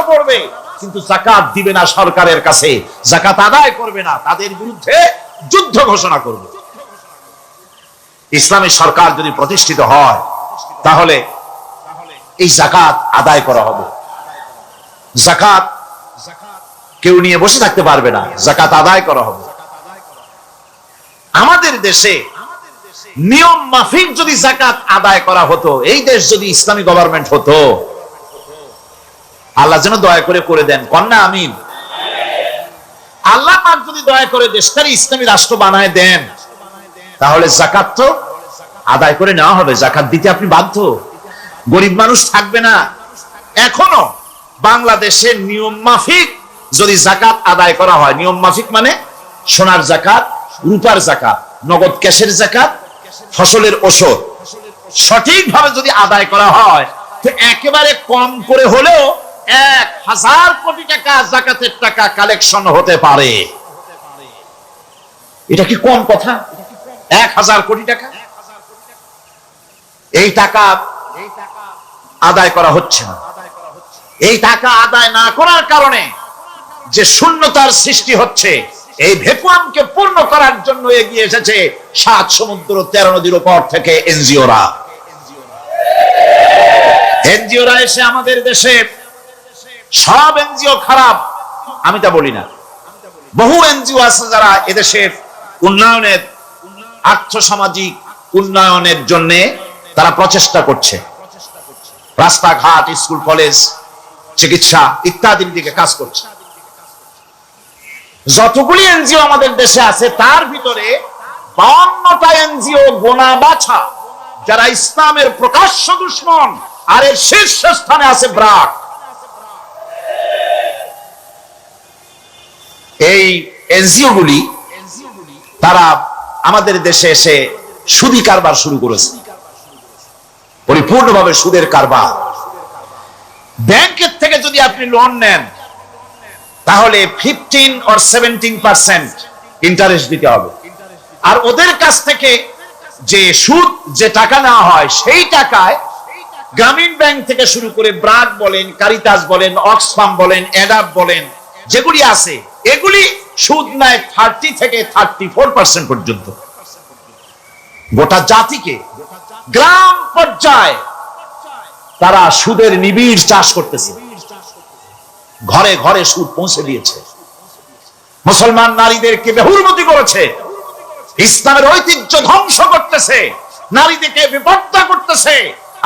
পড়বে, কিন্তু যাকাত দিবে না সরকারের কাছে, যাকাত আদায় করবে না, তাদের বিরুদ্ধে যুদ্ধ ঘোষণা করবে। ইসলামী সরকার যদি প্রতিষ্ঠিত হয় তাহলে এই যাকাত আদায় করা হবে। যাকাত কেউ নিয়ে বসে থাকতে পারবে না, যাকাত আদায় করা হবে। আমাদের দেশে নিয়ম মাফিক যদি যাকাত আদায় করা হতো, এই দেশ যদি ইসলামী গভর্নমেন্ট হতো, আল্লাহ যেন দয়া করে দেন, কন্যা আমিন। আল্লাহ পাক যদি দয়া করে দেশটাকে ইসলামী রাষ্ট্র বানায় দেন, তাহলে যাকাত তো আদায় করে নেওয়া হবে, যাকাত দিতে আপনি বাধ্য, গরিব মানুষ থাকবে না। এখনো বাংলাদেশের নিয়ম মাফিক যদি যাকাত আদায় করা হয়, নিয়ম মাফিক মানে সোনার যাকাত, রূপার যাকাত, নগদ ক্যাশের যাকাত, ফসলের ওষুধ সঠিকভাবে যদি আদায় করা হয়, তো একেবারে কম করে হলেও 1000 কোটি টাকা যাকাতের টাকা কালেকশন হতে পারে। এটা কি কম কথা? 1000 কোটি টাকা, এই টাকা আদায় করা হচ্ছে না। এই টাকা আদায় না করার কারণে যে শূন্যতার সৃষ্টি হচ্ছে, এই ভ্যাকুয়ামকে পূর্ণ করার জন্য এগিয়ে এসেছে 7 সমুদ্র 13 নদীর উপর থেকে এনজিওরা। এনজিওরা এসে আমাদের দেশে, সব এনজিও খারাপ আমি তা বলি না, বহু এনজিও আছে যারা এদেশের উন্নয়নের, আর্থসামাজিক উন্নয়নের জন্য তারা প্রচেষ্টা করছে, রাস্তাঘাট, স্কুল, কলেজ, চিকিৎসা ইত্যাদির দিকে কাজ করছে। যতগুলি এনজিও আমাদের দেশে আছে তার ভিতরে 52টা এনজিও গোনা বাছা যারা ইসলামের প্রকাশ্য দুশমন, আর এর শীর্ষ স্থানে আছে ব্র্যাক। এই এনজিও গুলি তারা আমাদের দেশে এসে সুদি কারবার শুরু করেছে, পরিপূর্ণভাবে সুদের কারবার। ব্যাংকের থেকে যদি আপনি লোন নেন, তাহলে 15 or 17% ইন্টারেস্ট দিতে হবে, আর ওদের কাছ থেকে যে সুদ, যে টাকা নেওয়া হয়, সেই টাকায় গ্রামীণ ব্যাংক থেকে শুরু করে ব্র্যাক বলেন, কারিতাস বলেন, অক্সফাম বলেন, অ্যাডাপ বলেন, যেগুলি আছে এগুলি সুদ নেয় 30 থেকে 34% পর্যন্ত। গোটা জাতিকে গ্রাম পর্যায়ে তারা সুদের নিবিড় চাষ করতেছে, ঘরে ঘরে সুদ পৌঁছে দিয়েছে, মুসলমান নারীদেরকে বেহুরমতি করেছে, ইসলামের ঐতিহ্য ধ্বংস করতেছে, নারীদেরকে বিপর্দা করতেছে,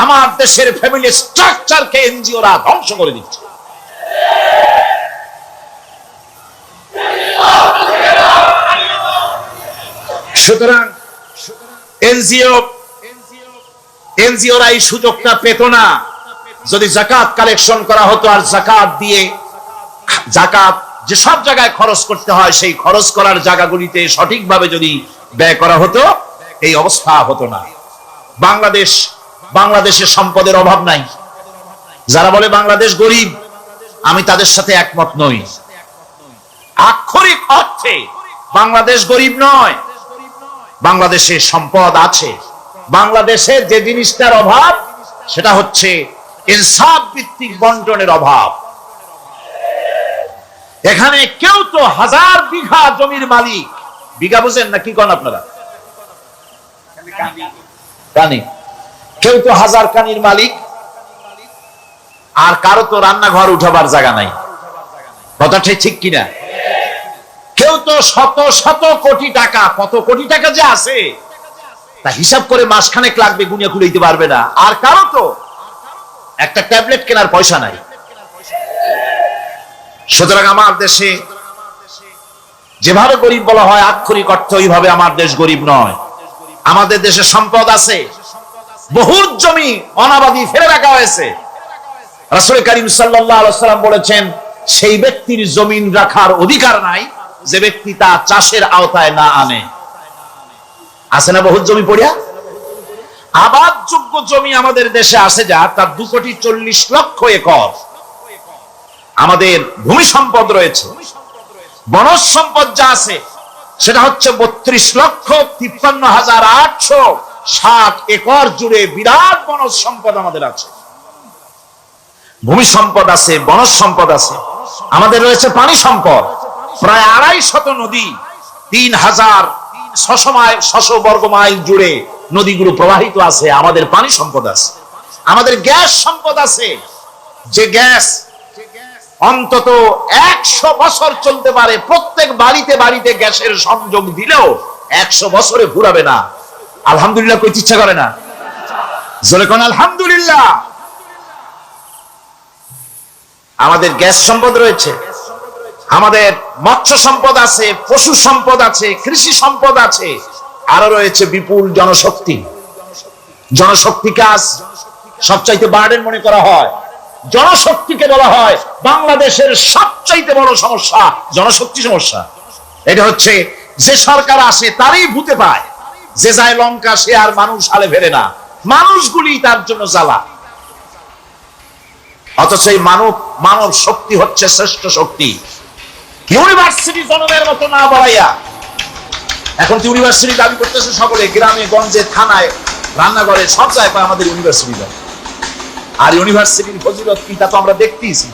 আমার দেশের ফ্যামিলি স্ট্রাকচারকে এনজিওরা ধ্বংস করে দিচ্ছে। সুতরাং এনজিওরা এই সুযোগটা পেত না। যদি যাকাত কালেকশন করা হতো, আর যাকাত দিয়ে, যাকাত যে সব জায়গায় খরচ করতে হয়, সেই খরচ করার জায়গাগুলিতে সঠিকভাবে যদি ব্যয় করা হতো, এই অবস্থা হতো না। বাংলাদেশের সম্পদের অভাব নাই। যারা বলে বাংলাদেশ গরিব, আমি তাদের সাথে একমত নই। আক্ষরিক অর্থে বাংলাদেশ গরিব নয়, বাংলাদেশে সম্পদ আছে। বাংলাদেশের যে জিনিসটার অভাব, সেটা হচ্ছে ইনসাফ ভিত্তিক বন্টনের অভাব। এখানে কেউ তো 1000 বিঘা জমির মালিক, বিঘা বুঝেন না কি করেন আপনারা? কানি। কেউ তো 1000 কানির মালিক, আর কারো তো রান্নাঘর উঠাবার জায়গা নাই। কথাটা ঠিক কিনা? কেউ তো শত শত কোটি টাকা, কত কোটি টাকা যে আছে তা হিসাব করে মাসখানেক লাগবে, গুনিয়া খুলে দিতে পারবে না। আর কারো তো একটা ট্যাবলেট কেনার পয়সা নাই। সুতরাং আমার দেশে যেভাবে গরিব বলা হয়, আক্ষরিক অর্থ ওইভাবে আমার দেশ গরিব নয়। আমাদের দেশে সম্পদ আছে, বহুত জমি অনাবাদি ফেলে রাখা হয়েছে। রাসূল করিম সাল্লাল্লাহু আলাইহি ওয়াসাল্লাম বলেছেন, সেই ব্যক্তির জমিন রাখার অধিকার নাই যে ব্যক্তি তা চাষের আওতায় না আনে। আছে না বহুত জমি পড়িয়া? আবাদযোগ্য জমি আমাদের দেশে আছে যা, তার 2,40,00,000 একর আমাদের ভূমি সম্পদ রয়েছে। বনজ সম্পদ যা আছে সেটা হচ্ছে 32,53,860 একর জুড়ে বিরাট বনজ সম্পদ আমাদের আছে। ভূমি সম্পদ আছে, বনজ সম্পদ আছে, আমাদের রয়েছে পানি সম্পদ। প্রায় 250 নদী, 3600 বর্গ মাইল জুড়ে নদীগুলো প্রবাহিত আছে। আমাদের পানি সম্পদ আছে, আমাদের গ্যাস সম্পদ আছে, যে গ্যাস অন্তত 100 বছর চলতে পারে। প্রত্যেক বাড়িতে বাড়িতে গ্যাসের সংযোগ দিলেও 100 বছরে ফুরাবে না। আলহামদুলিল্লাহ কইতে ইচ্ছা করে না? জোরে কোন আলহামদুলিল্লাহ। আমাদের গ্যাস সম্পদ রয়েছে, আমাদের মৎস্য সম্পদ আছে, পশু সম্পদ আছে, কৃষি সম্পদ আছে, আরো রয়েছে বিপুল জনশক্তি। জনশক্তি কাজ সবচাইতে বার্ডেন মনে করা হয়। জনশক্তিকে বলা হয় বাংলাদেশের সবচাইতে বড় সমস্যা, জনশক্তি সমস্যা। এটা হচ্ছে যে সরকার আসে তারই ভূতে পায়, যে যায় লঙ্কা সে আর মানুষ হালে ফেরে না, মানুষগুলি তার জন্য জ্বালা। অথচ এই মানব শক্তি হচ্ছে শ্রেষ্ঠ শক্তি। ইউনিভার্সিটি জনমের মতো না বাড়াইয়া, এখন তো ইউনিভার্সিটি দাবি করতেছে সকলে, গ্রামে গঞ্জে থানায় রান্নাঘরে সব জায়গায় আমাদের ইউনিভার্সিটি দাবি। আর ইউনিভার্সিটির ফজিলত কি তা তো আমরা দেখতেইছি।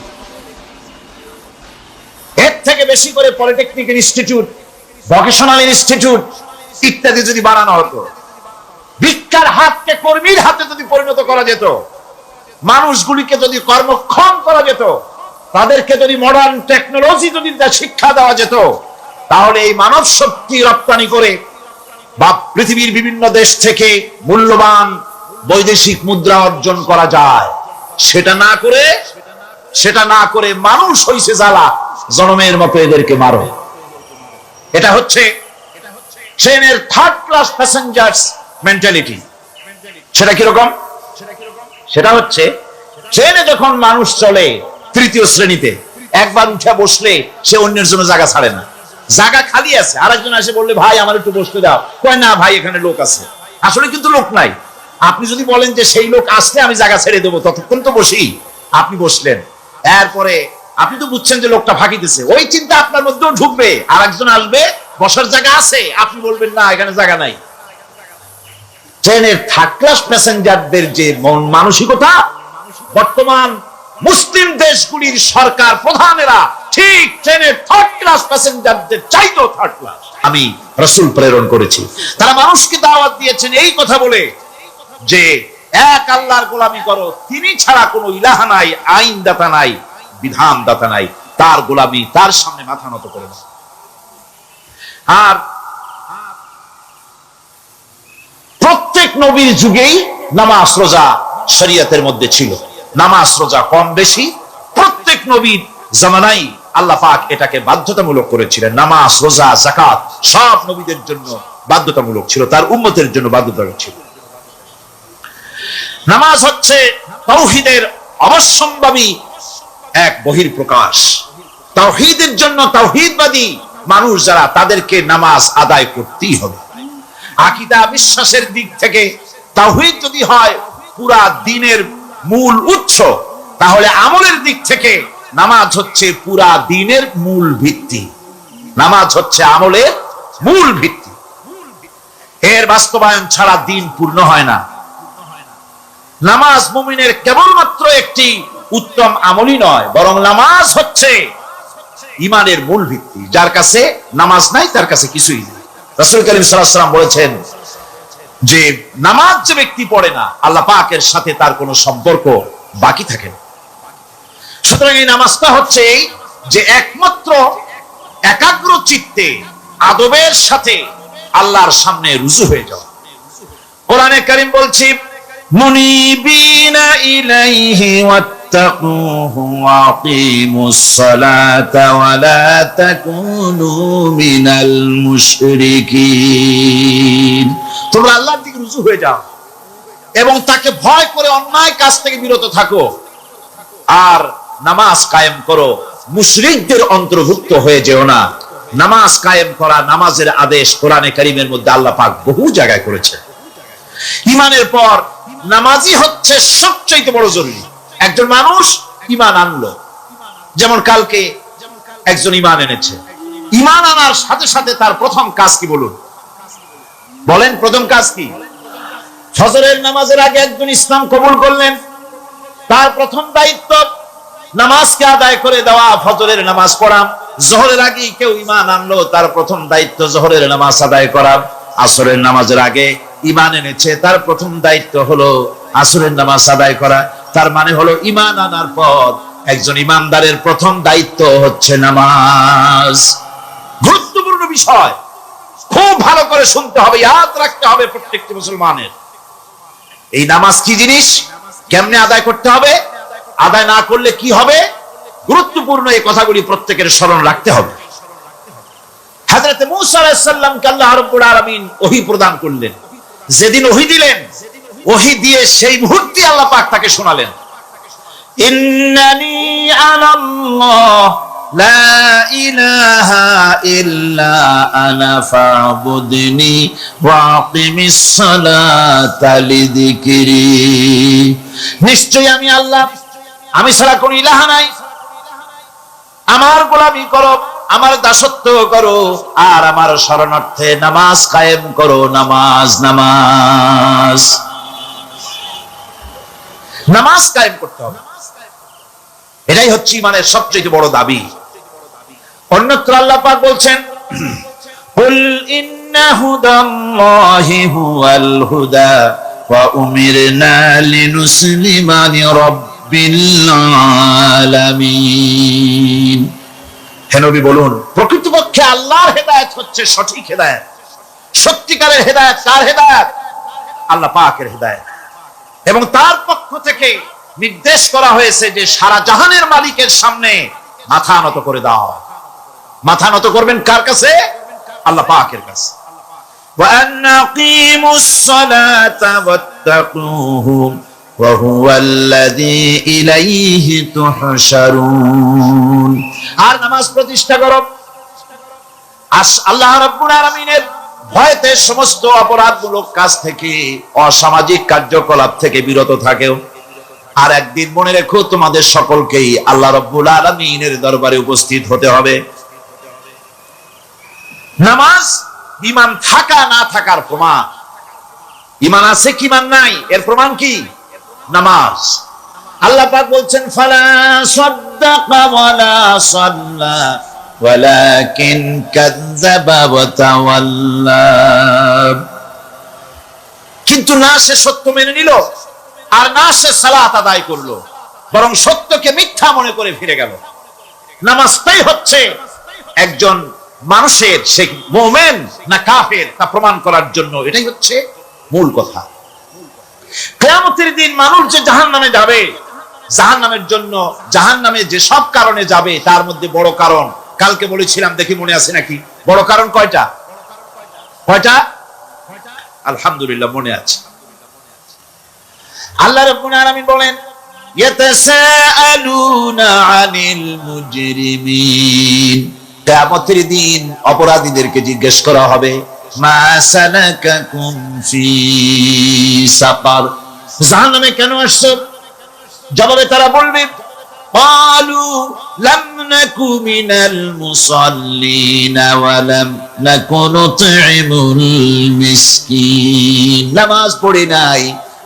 এর থেকে বেশি করে পলিটেকনিক ইনস্টিটিউট, ভোকেশনাল ইনস্টিটিউট ইত্যাদি যদি বানানো হতো, ভিক্ষার হাতকে কর্মীর হাতে যদি পরিণত করা যেত, মানুষগুলিকে যদি কর্মক্ষম করা যেত, তাদেরকে যদি মডার্ন টেকনোলজি যদি শিক্ষা দেওয়া যেত, তাহলে এই মানব শক্তি রপ্তানি করে বা পৃথিবীর বিভিন্ন দেশ থেকে মূল্যবান বৈদেশিক মুদ্রা অর্জন করা যায়। সেটা না করে মানুষ হইছে জ্বালা, জনমের মতো এদেরকে মারো। এটা হচ্ছে ট্রেনের থার্ড ক্লাস প্যাসেঞ্জার্স মেন্টালিটি। সেটা কিরকম? সেটা হচ্ছে ট্রেনে যখন মানুষ চলে তৃতীয় শ্রেণীতে, একবার উঠে বসলে সে অন্যের জন্য জায়গা ছাড়ে না। জায়গা খালি আছে, আরেকজন এসে বললে ভাই আমার একটু বসতে দাও, কয় না ভাই এখানে লোক আছে। আসলে কিন্তু লোক নাই। আপনি যদি বলেন যে সেই লোক আসলে আমি জায়গা ছেড়ে দেবো, ততক্ষণ তো বসি। আপনি বসলেন, এরপরে আপনি তো বুঝছেন যে লোকটা ফাঁকিতেছে, ওই চিন্তা আপনার মধ্যেও ঢুকবে, আর একজন আসবে বসার জায়গা আছে, আপনি বলবেন না এখানে জায়গা নাই। ট্রেনের থার্ড ক্লাস প্যাসেঞ্জারদের যে মন মানসিকতা, বর্তমান মুসলিম দেশগুলির সরকার প্রধানেরা ঠিক ট্রেনের থার্ড ক্লাস প্যাসেঞ্জারদের চাইতেও থার্ড ক্লাস। আমি রাসূল প্রেরণ করেছি, তারা মানুষকে দাওয়াত দিয়েছেন এই কথা বলে যে এক আল্লাহর গোলামি করো, তিনি ছাড়া কোনো ইলাহ নাই, আইনদাতা নাই, বিধানদাতা নাই, তার গোলামি, তার সামনে মাথা নত করে না। আর প্রত্যেক নবীর যুগেই নামাজ রোজা শরীয়তের মধ্যে ছিল। নামাজ রোজা কম বেশি প্রত্যেক নবীর জামানায় আল্লাহ পাক এটাকে বাধ্যতামূলক করেছিলেন। নামাজ রোজা যাকাত সব নবীদের জন্য বাধ্যতামূলক ছিল, তার উম্মতের জন্য বাধ্যতামূলক ছিল। নামাজ হচ্ছে তাওহীদের অবশ্যম্ভাবী এক বহিঃপ্রকাশ। তাওহীদের জন্য তাওহীদবাদী মানুষ যারা, তাদেরকে নামাজ আদায় করতেই হবে। আকীদা বিশ্বাসের দিক থেকে তাওহীদ যদি হয় পুরা দ্বীনের মূল উৎস, তাহলে আমলের দিক থেকে নামাজ হচ্ছে পুরা দ্বীনের মূল ভিত্তি। নামাজ হচ্ছে আমলের মূল ভিত্তি, এর বাস্তবায়ন ছাড়া দ্বীন পূর্ণ হয় না। নামাজ মুমিনের কেবলমাত্র একটি উত্তম আমলই নয়, বরং নামাজ হচ্ছে ঈমানের মূল ভিত্তি। যার কাছে নামাজ নাই তার কাছে কিছুই নেই। রাসূল কারীম সাল্লাল্লাহু আলাইহি ওয়াসাল্লাম বলেছেন যে নামাজ যে ব্যক্তি পড়ে না, আল্লাহ পাকের সাথে তার কোনো সম্পর্ক বাকি থাকে না। সুতরাং এই নামাজটা হচ্ছে যে একমাত্র একাগ্র চিত্তে আদবের সাথে আল্লাহর সামনে রুজু হয়ে যাওয়া। কোরআনে কারীম বলছে মুনিবিনা ইলাইহি ওয়াত্তাকুহু ওয়াকিমুস সালাতা ওয়া লা তাকুনু মিনাল মুশরিকিন। তোমরা আল্লাহর দিকে রুজু হয়ে যাও এবং তাকে ভয় করে অন্যায় কাজ থেকে বিরত থাকো, আর নামাজ কায়েম করো, মুশরিকদের অন্তর্ভুক্ত হয়ে যেও না। নামাজ কায়েম করা, নামাজের আদেশ কোরআনে কারীমের মধ্যে আল্লাহ পাক বহু জায়গায় করেছে। ঈমানের পর নামাজই হচ্ছে সবচেয়ে বড় জরুরি। একজন মানুষ ঈমান আনলো, যেমন কালকে একজন ঈমান এনেছে, ঈমান আনার সাথে সাথে তার প্রথম কাজ কি বলুন? বলেন প্রথম কাজ কি? ফজরের নামাজের আগে একজন ইসলাম কবুল করলেন, তার প্রথম দায়িত্ব নামাজকে আদায় করে দেওয়া, ফজরের নামাজ পড়া। জোহরের আগে কেউ ঈমান আনলো, তার প্রথম দায়িত্ব জোহরের নামাজ আদায় করা। আসরের নামাজের আগে ঈমান এনেছে, তার প্রথম দায়িত্ব হলো আসরের নামাজ আদায় করা। তার মানে হলো ঈমান আনার পর একজন ঈমানদারের প্রথম দায়িত্ব হচ্ছে নামাজ। গুরুত্বপূর্ণ বিষয়, খুব ভালো করে শুনতে হবে, ইয়াদ রাখতে হবে প্রত্যেকটি মুসলমানের। এই নামাজ কি জিনিস, কেমনে আদায় করতে হবে, আদায় না করলে কি হবে, গুরুত্বপূর্ণ এই কথাগুলি প্রত্যেকের স্মরণ রাখতে হবে। হযরত মূসা আলাইহিস সালামকে আল্লাহ রাব্বুল আলামিন ওহী প্রদান করলেন। যেদিন ওহী দিলেন, ওহী দিয়ে সেই মুহূর্তে আল্লাহ পাক তাকে শোনালেন, ইন্নানি আনাল্লাহ লা ইলাহা ইল্লা আনা ফাবুদনি ওয়া আকিমিস সালাতা লিযিকরি। নিশ্চয়ই আমি আল্লাহ, আমি ছাড়া কোন ইলাহ নাই, আমার গোলামি করো, আমার দাসত্ব করো, আর আমার শরণার্থে নামাজ কায়েম করো। নামাজ নামাজ নামাজ কায়েম করতে হবে, এটাই হচ্ছে ইমানের সবচেয়ে বড় দাবি। অন্যত্র আল্লাহ পাক বলছেন, কুল ইন্না হুদাল্লাহি হুয়াল হুদা ওয়া উমিরনা লিনুসলিমা লিরাব্বিল আলামিন। হে নবী বলুন, প্রকৃতপক্ষে আল্লাহর হেদায়েত হচ্ছে সঠিক হেদায়েত। সত্যিকারের হেদায়েত কার হেদায়েত? আল্লাহ পাকের হেদায়েত। এবং তার পক্ষ থেকে নির্দেশ করা হয়েছে যে সারা জাহানের মালিকের সামনে মাথা নত করে দাও। মাথা নত করবেন কার কাছে? আল্লাহ পাকের কাছে। ওয়া আনাকিমুস সালাতা ওয়াত্তাকুহু ওয়া হুয়াল্লাযী ইলাইহি তুহশারুন। আর নামাজ প্রতিষ্ঠা করো, আল্লাহ রাব্বুল আলামিনের ভয়তে সমস্ত অপরাধমূলক কাজ থেকে, অসামাজিক কার্যকলাপ থেকে বিরত থাকেও। আর একদিন মনে রেখো, তোমাদের সকলকেই আল্লাহ রাব্বুল আলামিনের দরবারে উপস্থিত হতে হবে। নামাজ ঈমান থাকা না থাকার প্রমাণ। ঈমান আছে কি ঈমান নাই এর প্রমাণ কি? নামাজ। আল্লাহ পাক বলছেন, ফালা সাদ্দাকা ওয়ালা সাল্লা ওয়ালাকিন কাযযাবা ওয়া তাওয়াল্লা। কিন্তু না সে সত্য মেনে নিল, আর না সে সালাত আদায় করলো, বরং সত্যকে মিথ্যা মনে করে ফিরে গেল। নামাজটাই হচ্ছে একজন মানুষের সে মুমিন না কাফের তা প্রমাণ করার জন্য, এটাই হচ্ছে মূল কথা। কিয়ামতের দিন মানুষ যে জাহান্নামে যাবে, জাহান্নামের জন্য, জাহান্নামে যে সব কারণে যাবে তার মধ্যে বড় কারণ, কালকে বলেছিলাম, দেখি মনে আছে নাকি, বড় কারণ কয়টা? কয়টা? আলহামদুলিল্লাহ মনে আছে। আল্লাহ রাব্বুল আলামিন বলেন, ইয়াতাসাআলুনা আনিল মুজরিমিন। কিয়ামতের দিন অপরাধীদেরকে জিজ্ঞেস করা হবে, মা সালাকাকুম ফি সাকার, জাহান্নামে কেন আসছো? জবাবে তারা বলবে, ক্বালু লাম নাকু মিনাল মুসাল্লিনা ওয়া লাম নাকু নুতঈমুল মিসকিন। নামাজ পড়ি নাই,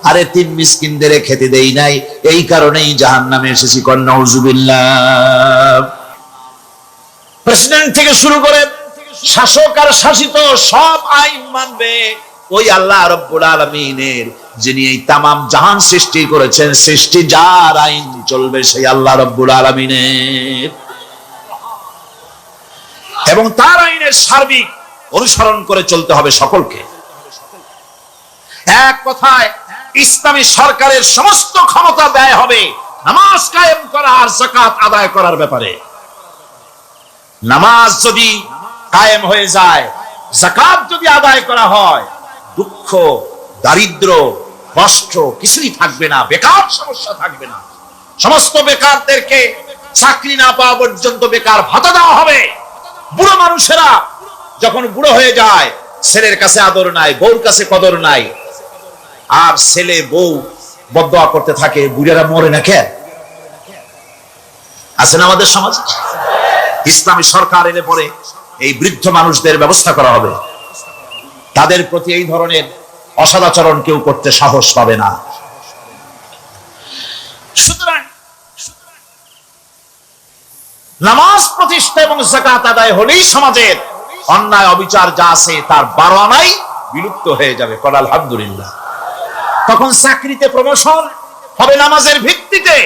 আরে তিন মিসকিনদের খেতে দেই নাই, এই কারণেই জাহান্নামে এসেছি। নাউযুবিল্লাহ। প্রেসিডেন্ট থেকে শুরু করে শাসক আর শাসিত সব আইন মানবে ওই আল্লাহ রাব্বুল আলামিনের, যিনি এই তামাম জাহান সৃষ্টি করেছেন। সৃষ্টি যার আইন চলবে সেই আল্লাহ রাব্বুল আলামিনের, এবং তার আইনের সার্বিক অনুসরণ করে চলতে হবে সকলকে। এক কথায় ইসলামী সরকারের সমস্ত ক্ষমতা ব্যয় হবে নামাজ কায়েম করা আর যাকাত আদায় করার ব্যাপারে। নামাজ যদি কায়েম হয়ে যায়, যাকাত যদি আদায় করা হয়, দুঃখ, দারিদ্র, কষ্ট কিছুই থাকবে না, বেকার সমস্যা থাকবে না। সমস্ত বেকারদেরকে চাকরি না পাওয়া পর্যন্ত বেকার ভাতা দেওয়া হবে। বুড়ো মানুষেরা যখন বুড়ো হয়ে যায়, ছেলের কাছে আদর নাই, বউর কাছে কদর নাই, আর ছেলে বউ বদদোয়া করতে থাকে, বুড়েরা মরে না কেন? আছেন আমাদের সমাজ। ইসলামী সরকার এলে পরে এই বৃদ্ধ মানুষদের ব্যবস্থা করা হবে, তাদের প্রতি এই ধরনের অসদাচরণ কেউ করতে সাহস পাবে না। সুতরাং নামাজ প্রতিষ্ঠা এবং যাকাত আদায় হলেই সমাজের অন্যায় অবিচার যা আছে তার 12 আনাই বিলুপ্ত হয়ে যাবে। কল আলহামদুলিল্লাহ। তখন চাকরিতে প্রমোশন হবে নামাজের ভিত্তিতে।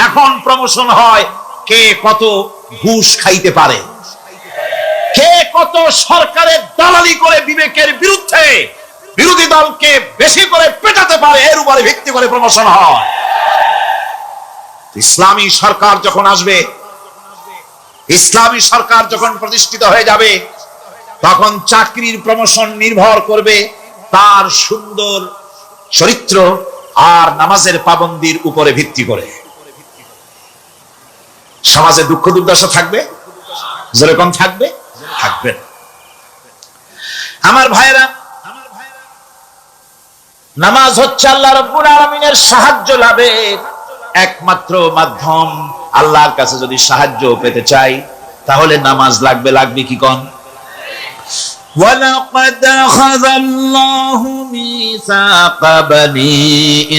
এখন প্রমোশন হয় কে কত ঘুষ খাইতে পারে, কে কত সরকারের দালালি করে বিবেকের বিরুদ্ধে বিরোধী দলকে বেশি করে পেটাতে পারে, এর উপরে ভিত্তি করে প্রমোশন হয়। ইসলামী সরকার যখন আসবে, ইসলামী সরকার যখন প্রতিষ্ঠিত হয়ে যাবে, তখন চাকরির প্রমোশন নির্ভর করবে তার সুন্দর চরিত্র আর নামাজের পাবন্দির উপরে ভিত্তি করে। সমাজে দুঃখ দুর্দশা থাকবে, যেরকম থাকবে থাকবে। আমার ভাইরা, নামাজ হচ্ছে আল্লাহ রাব্বুল আলামিনের সাহায্য লাভের একমাত্র মাধ্যম। আল্লাহর কাছে যদি সাহায্য পেতে চাই তাহলে নামাজ লাগবে। লাগবে কি কোন? وَلَقَدْ أَخَذَ اللَّهُ مِيثَاقَ بَنِي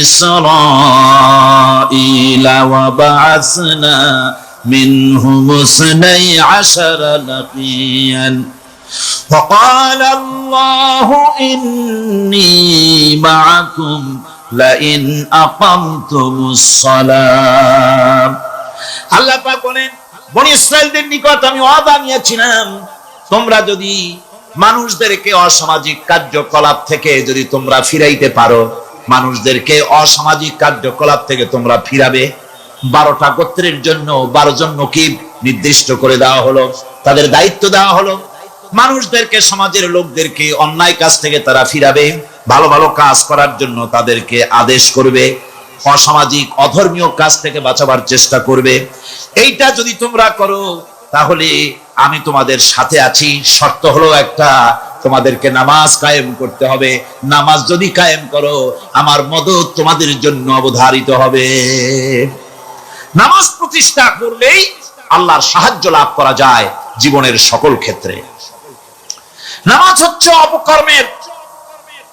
إِسْرَائِيلَ وَبَعَثْنَا مِنْهُمُ 12 نَقِيًّا وَقَالَ اللَّهُ إِنِّي مَعَكُمْ لَئِنْ أَقَمْتُمُ الصَّلَاةَ। আল্লাহ পাক বলেন, বনি ইসরাইলদের নিকট আমি ওয়াদা নিয়েছিলাম, তোমরা যদি মানুষদেরকে অসামাজিক কার্যকলাপ থেকে যদি তোমরা ফিরাইতে পারো, মানুষদেরকে অসামাজিক কার্যকলাপ থেকে তোমরা ফিরাবে। 12টা গোত্রের জন্য 12 জন নকিব নির্দিষ্ট করে দেওয়া হলো, তাদের দায়িত্ব দেওয়া হলো। মানুষদেরকে, সমাজের লোকদেরকে অন্যায় কাজ থেকে তারা ফিরাবে, ভালো ভালো কাজ করার জন্য তাদেরকে আদেশ করবে, অসামাজিক অধর্মীয় কাজ থেকে বাঁচাবার চেষ্টা করবে। এইটা যদি তোমরা করো তাহলে আমি তোমাদের সাথে আছি। শর্ত হলো একটা, তোমাদেরকে নামাজ কায়েম করতে হবে। নামাজ যদি কায়েম করো আমার মদদ তোমাদের জন্য অবধারিত হবে। নামাজ প্রতিষ্ঠা করলেই আল্লাহর সাহায্য লাভ করা যায় জীবনের সকল ক্ষেত্রে। নামাজ হচ্ছে অপকর্মের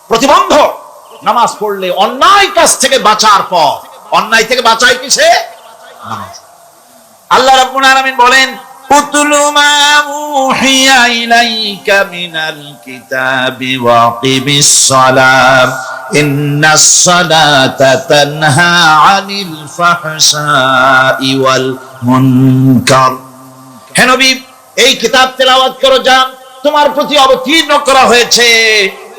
প্রতিবন্ধক। নামাজ পড়লে অন্যায় কাজ থেকে বাঁচার পর, অন্যায় থেকে বাঁচায় কিসে? নামাজ। আল্লাহ রাব্বুল আলামিন বলেন, উতলু মা উহিয়া ইলাইকা মিনাল কিতাবি ওয়াকিমিস সালাম ইন্নাস সালাতা তানহা আনিল ফাহশাই ওয়াল মুনকার। হে নবী, এই কিতাব তেলাওয়াত করো যা তোমার প্রতি অবতীর্ণ করা হয়েছে,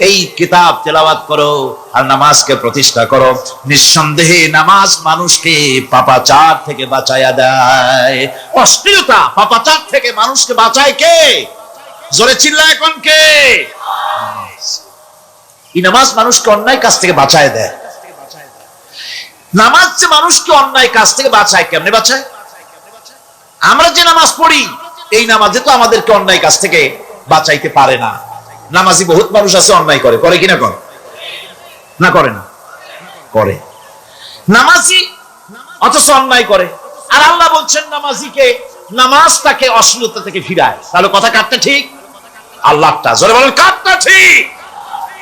এই কিতাব তেলাওয়াত করো আর নামাজকে প্রতিষ্ঠা করো। নিঃসন্দেহে নামাজ মানুষকে পাপাচার থেকে বাঁচায়া দেয়। অশ্লীলতা, পাপাচার থেকে মানুষকে বাঁচায় কে? জোরে চিল্লায় কোন কে? এই নামাজ মানুষকে অন্যায় কাজ থেকে বাঁচায় দেয়। নামাজ যে মানুষকে অন্যায় কাজ থেকে বাঁচায়, কেমনে বাঁচায়? আমরা যে নামাজ পড়ি, এই নামাজে তো আমাদেরকে অন্যায় কাজ থেকে বাঁচাইতে পারে না। নামাজি বহুত মানুষ আছে অন্যায় করে, করে কিনা? করে না? করে না? করে। নামাজি অথচ অন্যায় করে। আর আল্লাহ বলছেন নামাজিকে, নামাজ তাকে অশ্লীলতা থেকে ফিরায়। তাহলে কথা কাটটা ঠিক? আল্লাহটা জোরে বলেন, কাটটা ঠিক?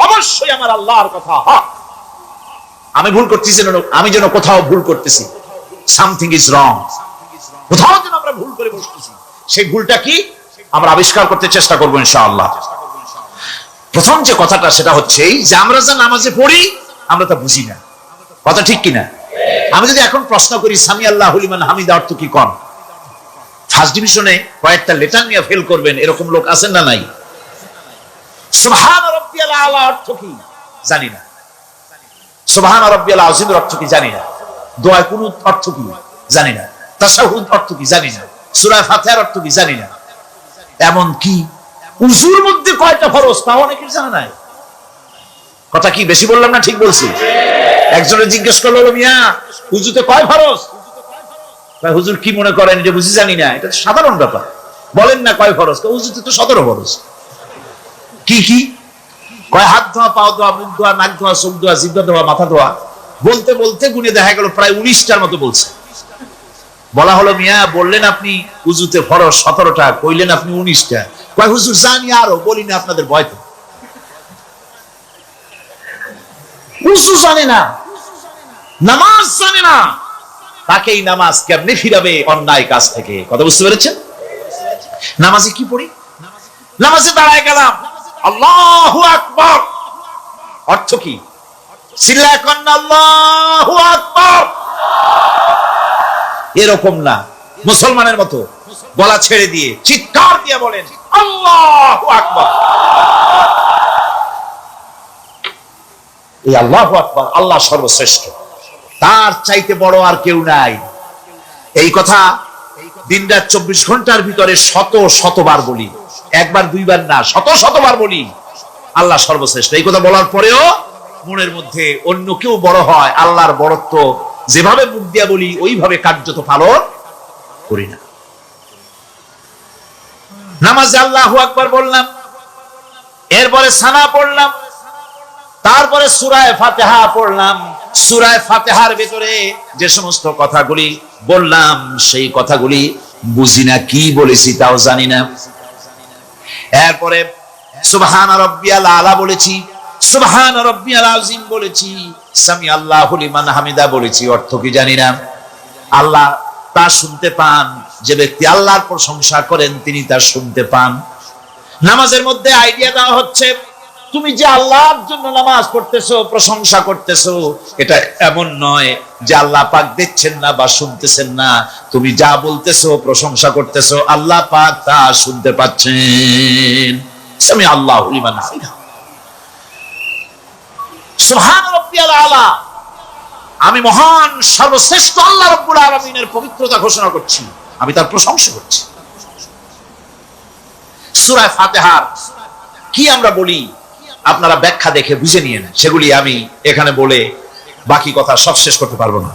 অবশ্যই আমার আল্লাহর কথা হক। আমি ভুল করতেছি, আমি যেন কোথাও ভুল করতেছি, সামথিং ইজ রং, কোথাও যেন আমরা ভুল করে বসতেছি, সেই ভুলটা কি আমরা আবিষ্কার করতে চেষ্টা করবো ইনশাআল্লাহ। প্রথম যে কথাটা সেটা হচ্ছে যে আমরা যা নামাজে পড়ি আমরা তা বুঝি না। কথা ঠিক কিনা? আমি যদি এখন প্রশ্ন করি সামি আল্লাহু লিমান হামিদা অর্থ কি কোন, ফার্স্ট ডিভিশনে কয়েকটা লেটার নিয়ে ফেল করবেন, এরকম লোক আছেন না নাই? সুবহান রাব্বিয়াল আলা অর্থ কি জানি না, সুবহান রাব্বিয়াল আযীমের অর্থ কি জানি না, দোয়া কুনুত অর্থ কি জানি না, তাশাহুদ অর্থ কি জানি না, সূরা ফাতিহার অর্থ কি জানি না। এমন কি উযুর মধ্যে কয়টা ফরজ তাও অনেকের জানা নাই। কথা কি বেশি বললাম না ঠিক বলছি? একজনে জিজ্ঞেস করলো, মিয়া উযুতে কয় ফরজ? ভাই হুজুর কি মনে করেন যে বুঝি জানি না? এটা সাধারণ ব্যাপার, বলেন না কয় ফরজ? উযুতে তো 17 ফরজ। কি কি কয়? হাত ধোয়া, পাও ধোয়া, মুখ ধোয়া, নাক ধোয়া, চোখ ধোয়া, জিহ্বা ধোয়া, মাথা ধোয়া। বলতে বলতে গুনে দেখা গেল প্রায় 19টার মতো বলছে। বলা হলো, মিয়া বললেন আপনি উযুতে ফরজ 17টা, কইলেন আপনি 19টা। কয় হুজুর জানি আরো, বলি না আপনাদের ভয়তে। উযু জানে না, নামাজ জানে না, তাকে এই নামাজ কেমনে ফিরাবে অন্যায় কাজ থেকে? কথা বুঝতে পেরেছেন? নামাজে কি পড়ি? নামাজে দাঁড়ায় গেলাম, আল্লাহু আকবার, অর্থ কি? চিল্লায় কন আল্লাহু আকবার। এরকম না, মুসলমানের মতো গলা ছেড়ে দিয়ে চিৎকার দিয়ে বলেন আল্লাহু আকবার। এই আল্লাহু আকবার, আল্লাহ সর্বশ্রেষ্ঠ, তার চাইতে বড় আর কেউ নাই। এই কথা দিনরাত 24 ঘন্টার ভিতরে শত শতবার বলি, একবার দুইবার না, শত শতবার বলি আল্লাহ সর্বশ্রেষ্ঠ। এই কথা বলার পরেও মনের মধ্যে অন্য কেউ বড় হয়, আল্লাহর বড়ত্ব যেভাবে মুখ দিয়া বলি ওইভাবে কার্যত পালন করি না। নামাজে আল্লাহু আকবার বললাম, এরপরে সানা পড়লাম, তারপরে সূরা ফাতিহা পড়লাম। সূরা ফাতিহার ভিতরে যে সমস্ত কথাগুলি বললাম সেই কথাগুলি বুঝি না, কি বলেছি তাও জানি না। এরপরে সুবহান রাব্বিয়াল আলা বলেছি, সুবহান রাব্বিয়াল আযীম বলেছি, সামি আল্লাহু লিমান হামিদা বলেছি, অর্থ কি জানি না। আল্লাহ তা শুনতে পান, যে ব্যক্তি আল্লাহর প্রশংসা করেন তিনি তা শুনতে পান। নামাজের মধ্যে আইডিয়া দেওয়া হচ্ছে, তুমি যে আল্লাহর জন্য নামাজ পড়তেছো, প্রশংসা করতেছো, এটা এমন নয় যে আল্লাহ পাক দেখছেন না বা শুনতেছেন না। তুমি যা বলতেছো, প্রশংসা করতেছো, আল্লাহ পাক তা শুনতে পাচ্ছেন। সামি আল্লাহু লিমান হামিদা, সুবহান রাব্বিয়াল আলা, আমি মহান সর্বশ্রেষ্ঠ আল্লাহ রাব্বুল আলামিনের পবিত্রতা ঘোষণা করছি, আমি তার প্রশংসা করছি। সূরা ফাতিহার কি আমরা বলি আপনারা ব্যাখ্যা দেখে বুঝে নিয়ে নেন, সেগুলি আমি এখানে বলে বাকি কথা সব শেষ করতে পারবো না।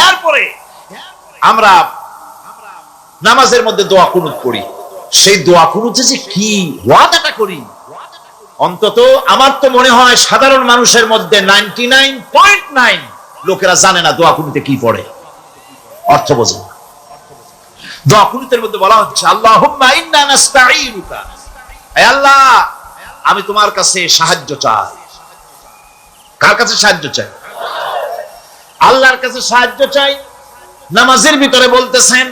এরপরে আমরা নামাজের মধ্যে দোয়া কুনুত পড়ি। সেই দোয়া কুনুতে যে কি ওয়াদাটা করি, অন্তত আমার তো মনে হয় সাধারণ মানুষের মধ্যে 99.9 লোকেরা জানে না দোয়া কুনুতে কি পড়ে, অর্থ বোঝে না। দোয়া কুনুতের মধ্যে বলা হচ্ছে আল্লাহুম্মা ইন্না নাস্তাঈনুকা, হে আল্লাহ আমি তোমার কাছে সাহায্য চাই। কার কাছে সাহায্য চাই? আল্লাহর কাছে সাহায্য চাই। নামাজের ভিতরে বলতেছেন,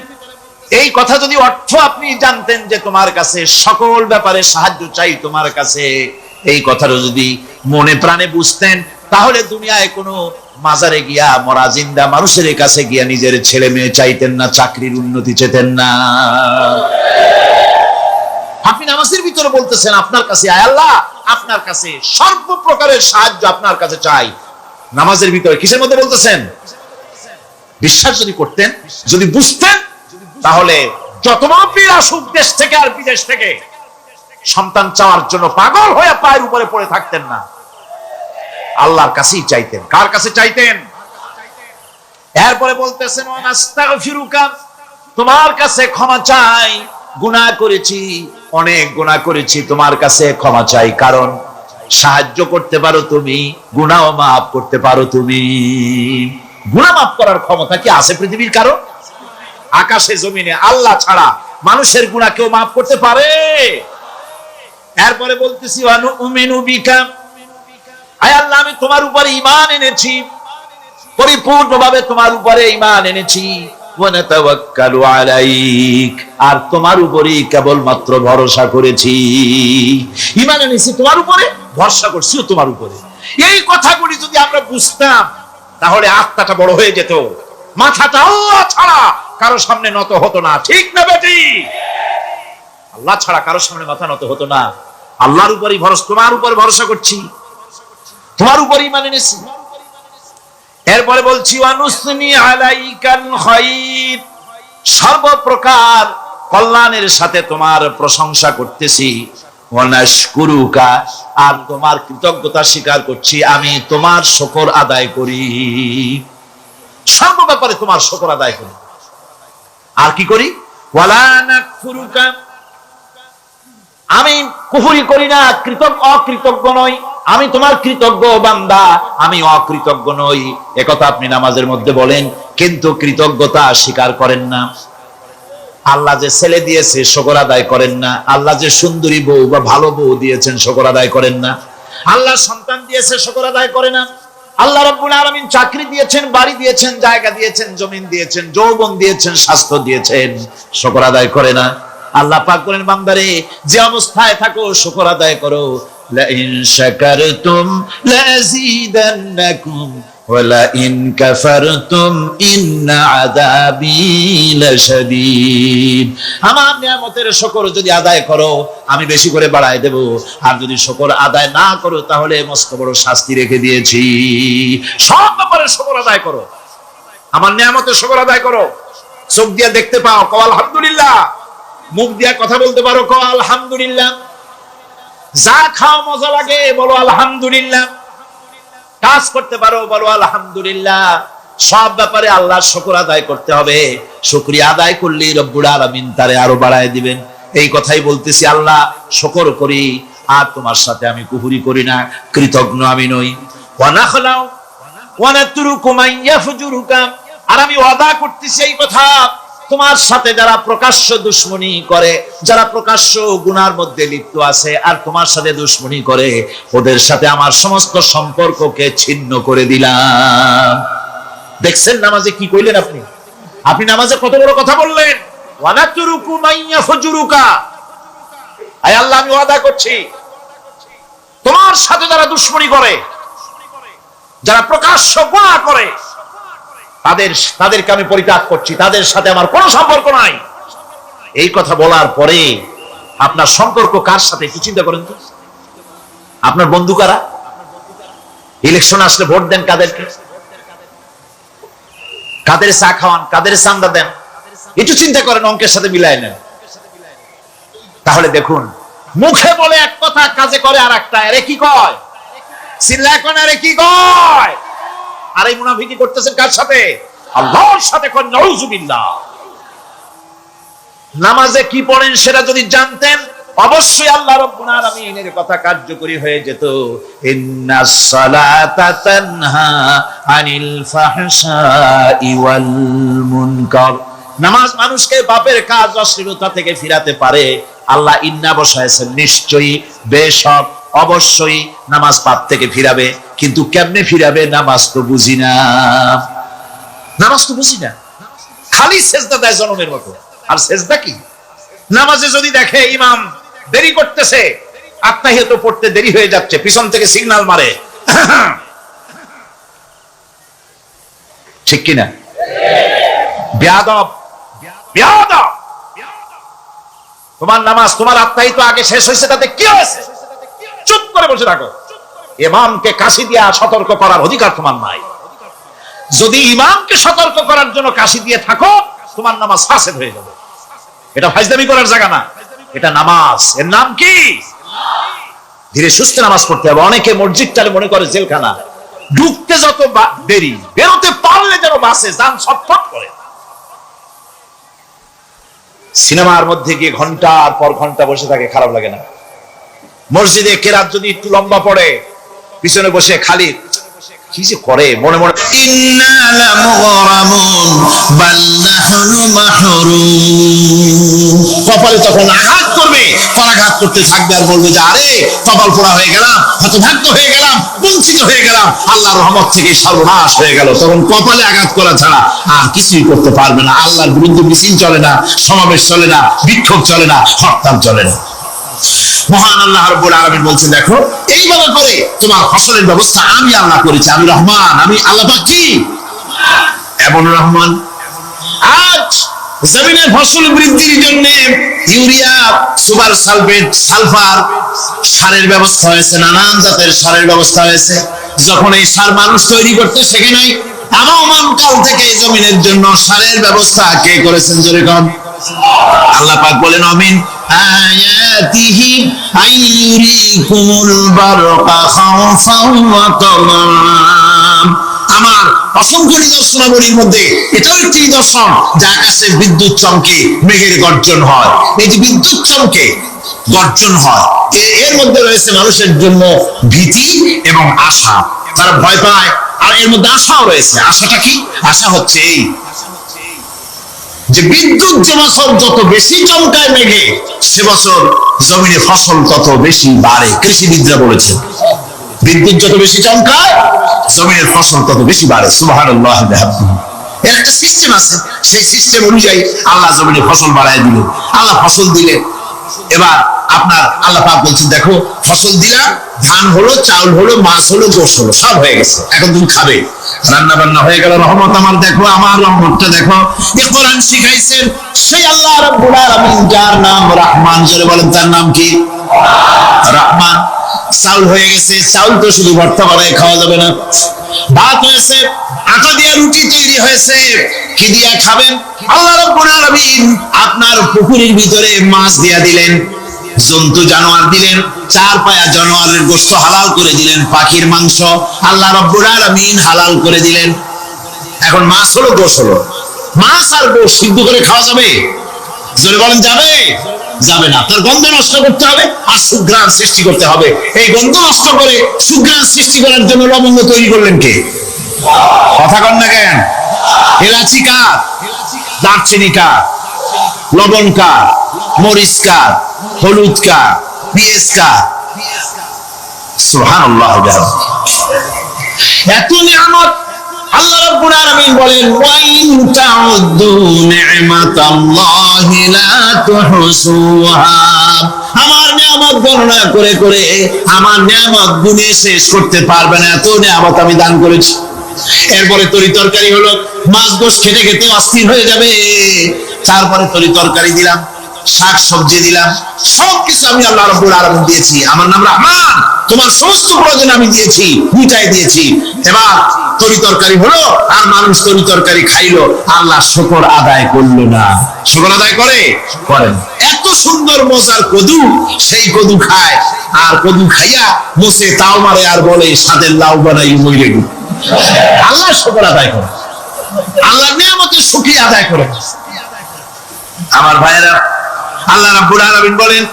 এই কথা যদি অর্থ আপনি জানতেন যে তোমার কাছে সকল ব্যাপারে সাহায্য চাই তোমার কাছে, এই কথাটা যদি মনে প্রাণে বুঝতেন, তাহলে দুনিয়ায় কোনো মাজারে গিয়া মরা জিন্দা মানুষের কাছে গিয়া নিজের ছেলে মেয়ে চাইতেন না, চাকরির উন্নতি চেতেন না। আপনি নামাজের ভিতরে বলতেছেন আপনার কাছে, আয় আল্লাহ আপনার কাছে সর্ব প্রকারের সাহায্য আপনার কাছে চাই। নামাজের ভিতরে কিসের মধ্যে বলতেছেন? বিশ্বাস যদি করতেন, যদি বুঝতেন, তাহলে যত বড় আসুক দেশ থেকে আর বিদেশ থেকে, সন্তান চাওয়ার জন্য পাগল হয়ে পায়ের উপরে পড়ে থাকতেন না, আল্লাহর কাছেই চাইতেন। কার কাছে চাইতেন? এরপরে বলতেছেন ওয়ানাস্তাগফিরুকা, তোমার কাছে ক্ষমা চাই, গুনাহ করেছি, অনেক গুনাহ করেছি, তোমার কাছে ক্ষমা চাই, কারণ সাহায্য করতে পারো তুমি, গুনাহও মাফ করতে পারো তুমি। গুনাহ মাফ করার ক্ষমতা কি আছে পৃথিবীর কারো? আকাশে জমিনে আল্লাহ ছাড়া মানুষের গুনাহ কেউ মাফ করতে পারে? এরপরে বলতেছি ওয়ানুমিনু বিকা, আয় আল্লাহ আমি তোমার উপরে ঈমান এনেছি, পরিপূর্ণভাবে তোমার উপরে ঈমান এনেছি। ওয়ানাতাওয়াক্কালু আলাইক, আর তোমার উপরেই কেবলমাত্র ভরসা করেছি। ঈমান এনেছি তোমার উপরে, ভরসা করছিও তোমার উপরে। এই কথাগুলি যদি আমরা বুঝতাম, তাহলে আত্মাটা বড় হয়ে যেত, মাথাটা আল্লাহ ছাড়া কারো সামনে নত হতো না। ঠিক না বেটি? আল্লাহ ছাড়া কারো সামনে মাথা নত হতো না। আল্লাহর উপরই ভরসা, তোমার উপর ভরসা করছি, তোমার উপর ঈমান এনেছি। এরপরে বলছি ওয়ানুসনি আলাইকাল খায়র, সর্বপ্রকার কল্যাণের সাথে তোমার প্রশংসা করতেছি। ওয়ানাশকুরুকা, আর তোমার কৃতজ্ঞতা স্বীকার করছি, আমি তোমার শুকর আদায় করি, সর্ব ব্যাপারে তোমার শুকর আদায় করি। আর কি করি? ওয়ালা নাকফুরুকা, আমি কুফরি করি না, অকৃতজ্ঞ নই, আমি তোমার কৃতজ্ঞ বান্দা, আমি অকৃতজ্ঞ নই। একথা আপনি নামাজের মধ্যে বলেন, কিন্তু কৃতজ্ঞতা স্বীকার করেন না। আল্লাহ যে ছেলে দিয়েছে শুকর আদায় করেন না, আল্লাহ যে সুন্দরী বউ বা ভালো বউ দিয়েছেন শুকর আদায় করেন না, আল্লাহ সন্তান দিয়েছে শুকর আদায় করে না, আল্লাহ রাব্বুল আলামিন চাকরি দিয়েছেন, বাড়ি দিয়েছেন, জায়গা দিয়েছেন, জমিন দিয়েছেন, যৌবন দিয়েছেন, স্বাস্থ্য দিয়েছেন, শুকর আদায় করে না। আল্লাহ পাক বলেন, বান্দারে যে অবস্থায় থাকো শুকর আদায় করো। লা ইন শাকারতুম লাযীদান্নাকুম ওয়া লা ইন কাফারতুম ইন্না আযাবী লাশাদীদ। আমার নিয়ামতের শুকর যদি আদায় করো আমি বেশি করে বাড়ায় দেব, আর যদি শুকর আদায় না করো তাহলে মস্ত বড় শাস্তি রেখে দিয়েছি। সব ব্যাপারে শুকর আদায় করো, আমার নিয়ামতের শুকর আদায় করো। চোখ দিয়ে দেখতে পাও, কও আলহামদুলিল্লাহ। মুখ দিয়ে কথা বলতে পারো, কও আলহামদুলিল্লাহ। যা খাও মজা লাগে, বলো আলহামদুলিল্লাহ। কাজ করতে পারো, বলো আলহামদুলিল্লাহ। সব ব্যাপারে আল্লাহর শুকর আদায় করতে হবে। শুকরিয়া আদায় করলেই রব্বুল আলামিন তারে আরো বাড়ায় দিবেন। এই কথাই বলতেছি, আল্লাহ শুকর করি, আর তোমার সাথে আমি কুহুরি করি না, কৃতজ্ঞ আমি নই। ওয়া নাখলাউ ওয়া নাতরুকু মান ইয়াফজুরুকা, আর আমি ওয়াদা করতেছি এই কথা, তোমার সাথে যারা প্রকাশ্য দুশমনী করে, যারা প্রকাশ্য গুনার মধ্যে লিপ্ত আছে আর তোমার সাথে দুশমনী করে, ওদের সাথে আমার সমস্ত সম্পর্ককে ছিন্ন করে দিলাম। দেখছেন নামাজে কি কইলেন আপনি? আপনি নামাজে কত বড় কথা বললেন। ওয়া নাতরুকু মান ইয়াফজুরুকা, আয় আল্লাহ আমি ওয়াদা করছি তোমার সাথে যারা দুশমনী করে, যারা প্রকাশ্য গুনাহ করে, তাদেরকে আমি পরিত্যাগ করছি, তাদের সাথে আমার কোনো সম্পর্ক নাই। এই কথা বলার পরে আপনার সম্পর্ক কার সাথে একটু চিন্তা করেন তো। আপনার বন্ধু কারা? ইলেকশন আসলে ভোট দেন কাদেরকে? কাদের চা খাওয়ান, কাদের চান্দা দেন? একটু চিন্তা করেন, অঙ্কের সাথে মিলাই নেন। তাহলে দেখুন, মুখে বলে এক কথা, কাজে করে আর একটা। আরে কি কয়? চিল্লায় কোন, আরে কি কয়? আর এই মুনাফিকি করতেছেন কার সাথে? আল্লাহর সাথে। কোন নাউজুবিল্লাহ। নামাজে কি পড়েন সেটা যদি জানতেন, অবশ্যই আল্লাহ রাব্বুল আলামিনের কথা কার্যকরী হয়ে যেত। ইন্নাস সালাতা তানহা আনিল ফাহশাই ওয়াল মুনকার। নামাজ মানুষকে পাপের কাজ, অশ্লীলতা থেকে ফিরাতে পারে। আল্লাহ ইন্না বসায়ছেন, নিশ্চয়ই, বেশক, অবশ্যই নামাজ পাপ থেকে ফিরাবে। কিন্তু কেমনে ফিরাবে? নামাজ তো বুঝি না, নামাজ তো বুঝি না। খালি সেজদা দেয় জনমের মতো। আর সেজদা কি? নামাজে যদি দেখে ইমাম দেরি করতেছে, আত্মাহিয়াত পড়তে দেরি হয়ে যাচ্ছে, পিছন থেকে সিগন্যাল মারে, ঠিক কিনা? বেয়াদব, বেয়াদব। তোমার নামাজ, তোমার আত্মাহিত আগে শেষ হয়েছে, তাতে কি হয়েছে? চুপ করে বসে থাকো। ইমামকে কাশি দিয়া সতর্ক করার অধিকার তোমার নাই। যদি ইমামকে সতর্ক করার জন্য কাশি দিয়ে থাকো, তোমার নামাজ ফাসেদ হয়ে যাবে। এটা ফাজলামি করার জায়গা না, এটা নামাজ। এর নাম কি? ধীরে সুস্থে নামাজ পড়তে হবে। অনেকে মসজিদটারে মনে করে জেলখানা। ঢুকতে যত দেরি, বেরোতে পারলে যেন বাসে যান ছটফট করে। সিনেমার মধ্যে গিয়ে ঘন্টার পর ঘন্টা বসে থাকে, খারাপ লাগে না? মসজিদে কেরাত যদি একটু লম্বা পড়ে, পিছনে বসে খালি কি যে করে মনে মনে, ইন্না লামুগরামুন বাল নাহনু মাহরুম। কপালে তখন আঘাত করবে, পরাঘাত করতে থাকবে আর বলবে যে আরে কপাল পোড়া হয়ে গেলাম, হতভাগ্য হয়ে গেলাম, বঞ্চিত হয়ে গেলাম, আল্লাহর রহমত থেকে সর্বনাশ হয়ে গেল। তখন কপালে আঘাত করা ছাড়া আর কিছুই করতে পারবে না। আল্লাহর বিরুদ্ধে মিছিল চলে না, সমাবেশ চলে না, বিক্ষোভ চলে না, হরতাল চলে না। মহান আল্লাহ রাব্বুল আলামিন বলছেন, দেখো এইভাবে করে তোমার ফসলের ব্যবস্থা আমি আল্লাহ করেছি। আমি রহমান, আমি আল্লাহ পাক কি এমন রহমান। আজ জমিনের ফসল বৃদ্ধির জন্য ইউরিয়া, সুপার সালফেট, সালফার সারের ব্যবস্থা হয়েছে, নানান জাতের সারের ব্যবস্থা হয়েছে। যখন এই সার মানুষ তৈরি করতে শেখে নাই, আমান কাল থেকে জমিনের জন্য সারের ব্যবস্থা কে করেছেন? জোরে কন। আল্লাহ পাক বলেন, আমিন আয়াতিহি আইয়ুরিকুমুল বারকা খাওফান ওয়া তামাম। আমার অসংখ্য নিদর্শনাবলীর মধ্যে এটাও একটি নিদর্শন যে আকাশে বিদ্যুৎ চমকে মেঘের গর্জন হয়। এই যে বিদ্যুৎ চমকে গর্জন হয়, এর মধ্যে রয়েছে মানুষের জন্য ভীতি এবং আশা। তারা ভয় পায়, আর এর মধ্যে আশাও রয়েছে। আশাটা কি? আশা হচ্ছে এই যে বিদ্যুৎ যে বছর যত বেশি চমকায় মেঘে, সে বছর জমিনে ফসল তত বেশি বাড়ে। কৃষিবিদরা বলেছেন, বিদ্যুৎ যত বেশি চমকায় জমিনের ফসল তত বেশি বাড়ে। সুবহানাল্লাহ। এর একটা সিস্টেম আছে, সেই সিস্টেম অনুযায়ী আল্লাহ জমিনে ফসল বাড়ায় দিলেন। আল্লাহ ফসল দিলেন, এবার আপনার আল্লাহ পাক বলছেন দেখো ফসল দিলাম, ধান হলো, চাউল হলো, মাছ হলো, গোশ হলো, সব হয়ে গেছে, এখন তুমি খাবে। রান্না বান্না হয়ে গেল, রহমত আমার দেখো, আমার রহমতটা দেখো। এ কোরআন শিখাইছেন সেই আল্লাহ রাব্বুল আলামিন, যার নাম রহমান। জোরে বলেন তার নাম কি? রহমান। চাউল হয়ে গেছে, চাউল তো শুধু ভর্তা বানায় খাওয়া যাবে না, ভাত হয়েছে, আটা দিয়ে রুটি তৈরি হয়েছে, কি দিয়া খাবেন? আল্লাহ রাব্বুল আলামিন আপনার পুকুরের ভিতরে মাছ দিয়া দিলেন, জন্তু জানোয়ার দিলেন, চার পায়া জানোয়ারের গোশত হালাল করে দিলেন, পাখির মাংস আল্লাহ রাব্বুল আলামিন হালাল করে দিলেন। এখন মাছ হলো, গোশ হলো, মাছ আর গোশ সিদ্ধ করে খাওয়া যাবে? জোরে বলেন যাবে? যাবে না। তার গন্ধ নষ্ট করতে হবে আর সুঘ্রাণ সৃষ্টি করতে হবে। এই গন্ধ নষ্ট করে সুঘ্রাণ সৃষ্টি করার জন্য লবঙ্গ তৈরি করলেন কে? কথা কন না কেন? এলাচি কার? দারচিনি কার? লবণ কার? মরিচ কার? হলুদ কার? পেঁয়াজ কার? সুবহানাল্লাহ। এত নিয়ামত আল্লাহ রাব্বুল আলামিন বলেন ওয়া ইন তাউদ্দু নি'মাতাল্লাহি লা তুহসুহা। আমার নিয়ামত গণনা করে করে আমার নিয়ামত গুণে শেষ করতে পারবে না, এত নিয়ামত আমি দান করেছি। এরপরে তরি তরকারি হলো, মাছ গোশ খেতে খেতে অস্থির হয়ে যাবে, তারপরে তরি তরকারি দিলাম, শাক সবজি দিলাম, সবকিছু আমি আল্লাহ রাব্বুল আলামিন দিয়েছি। আমার নাম রহমান, তোমার সমস্ত প্রয়োজন আমি দিয়েছি, মিটাই দিয়েছি। এবার তরি তরকারি হলো আর মানুষ তরি তরকারি খাইলো, আল্লাহ শুকর আদায় করলো না। শুকর আদায় করে? করেন। এত সুন্দর মজার কদু, সেই কদু খায়, আর কদু খাইয়া মোসে তাও মারে আর বলে সাদের লাউ বানাই মইরে গেল। আল্লাহ শুকর আদায় করে, আল্লাহ নিয়ামতের শুকরিয়া আদায় করে। আমার ভাইয়েরা, আল্লাহ রাব্বুল আলামিন বলেন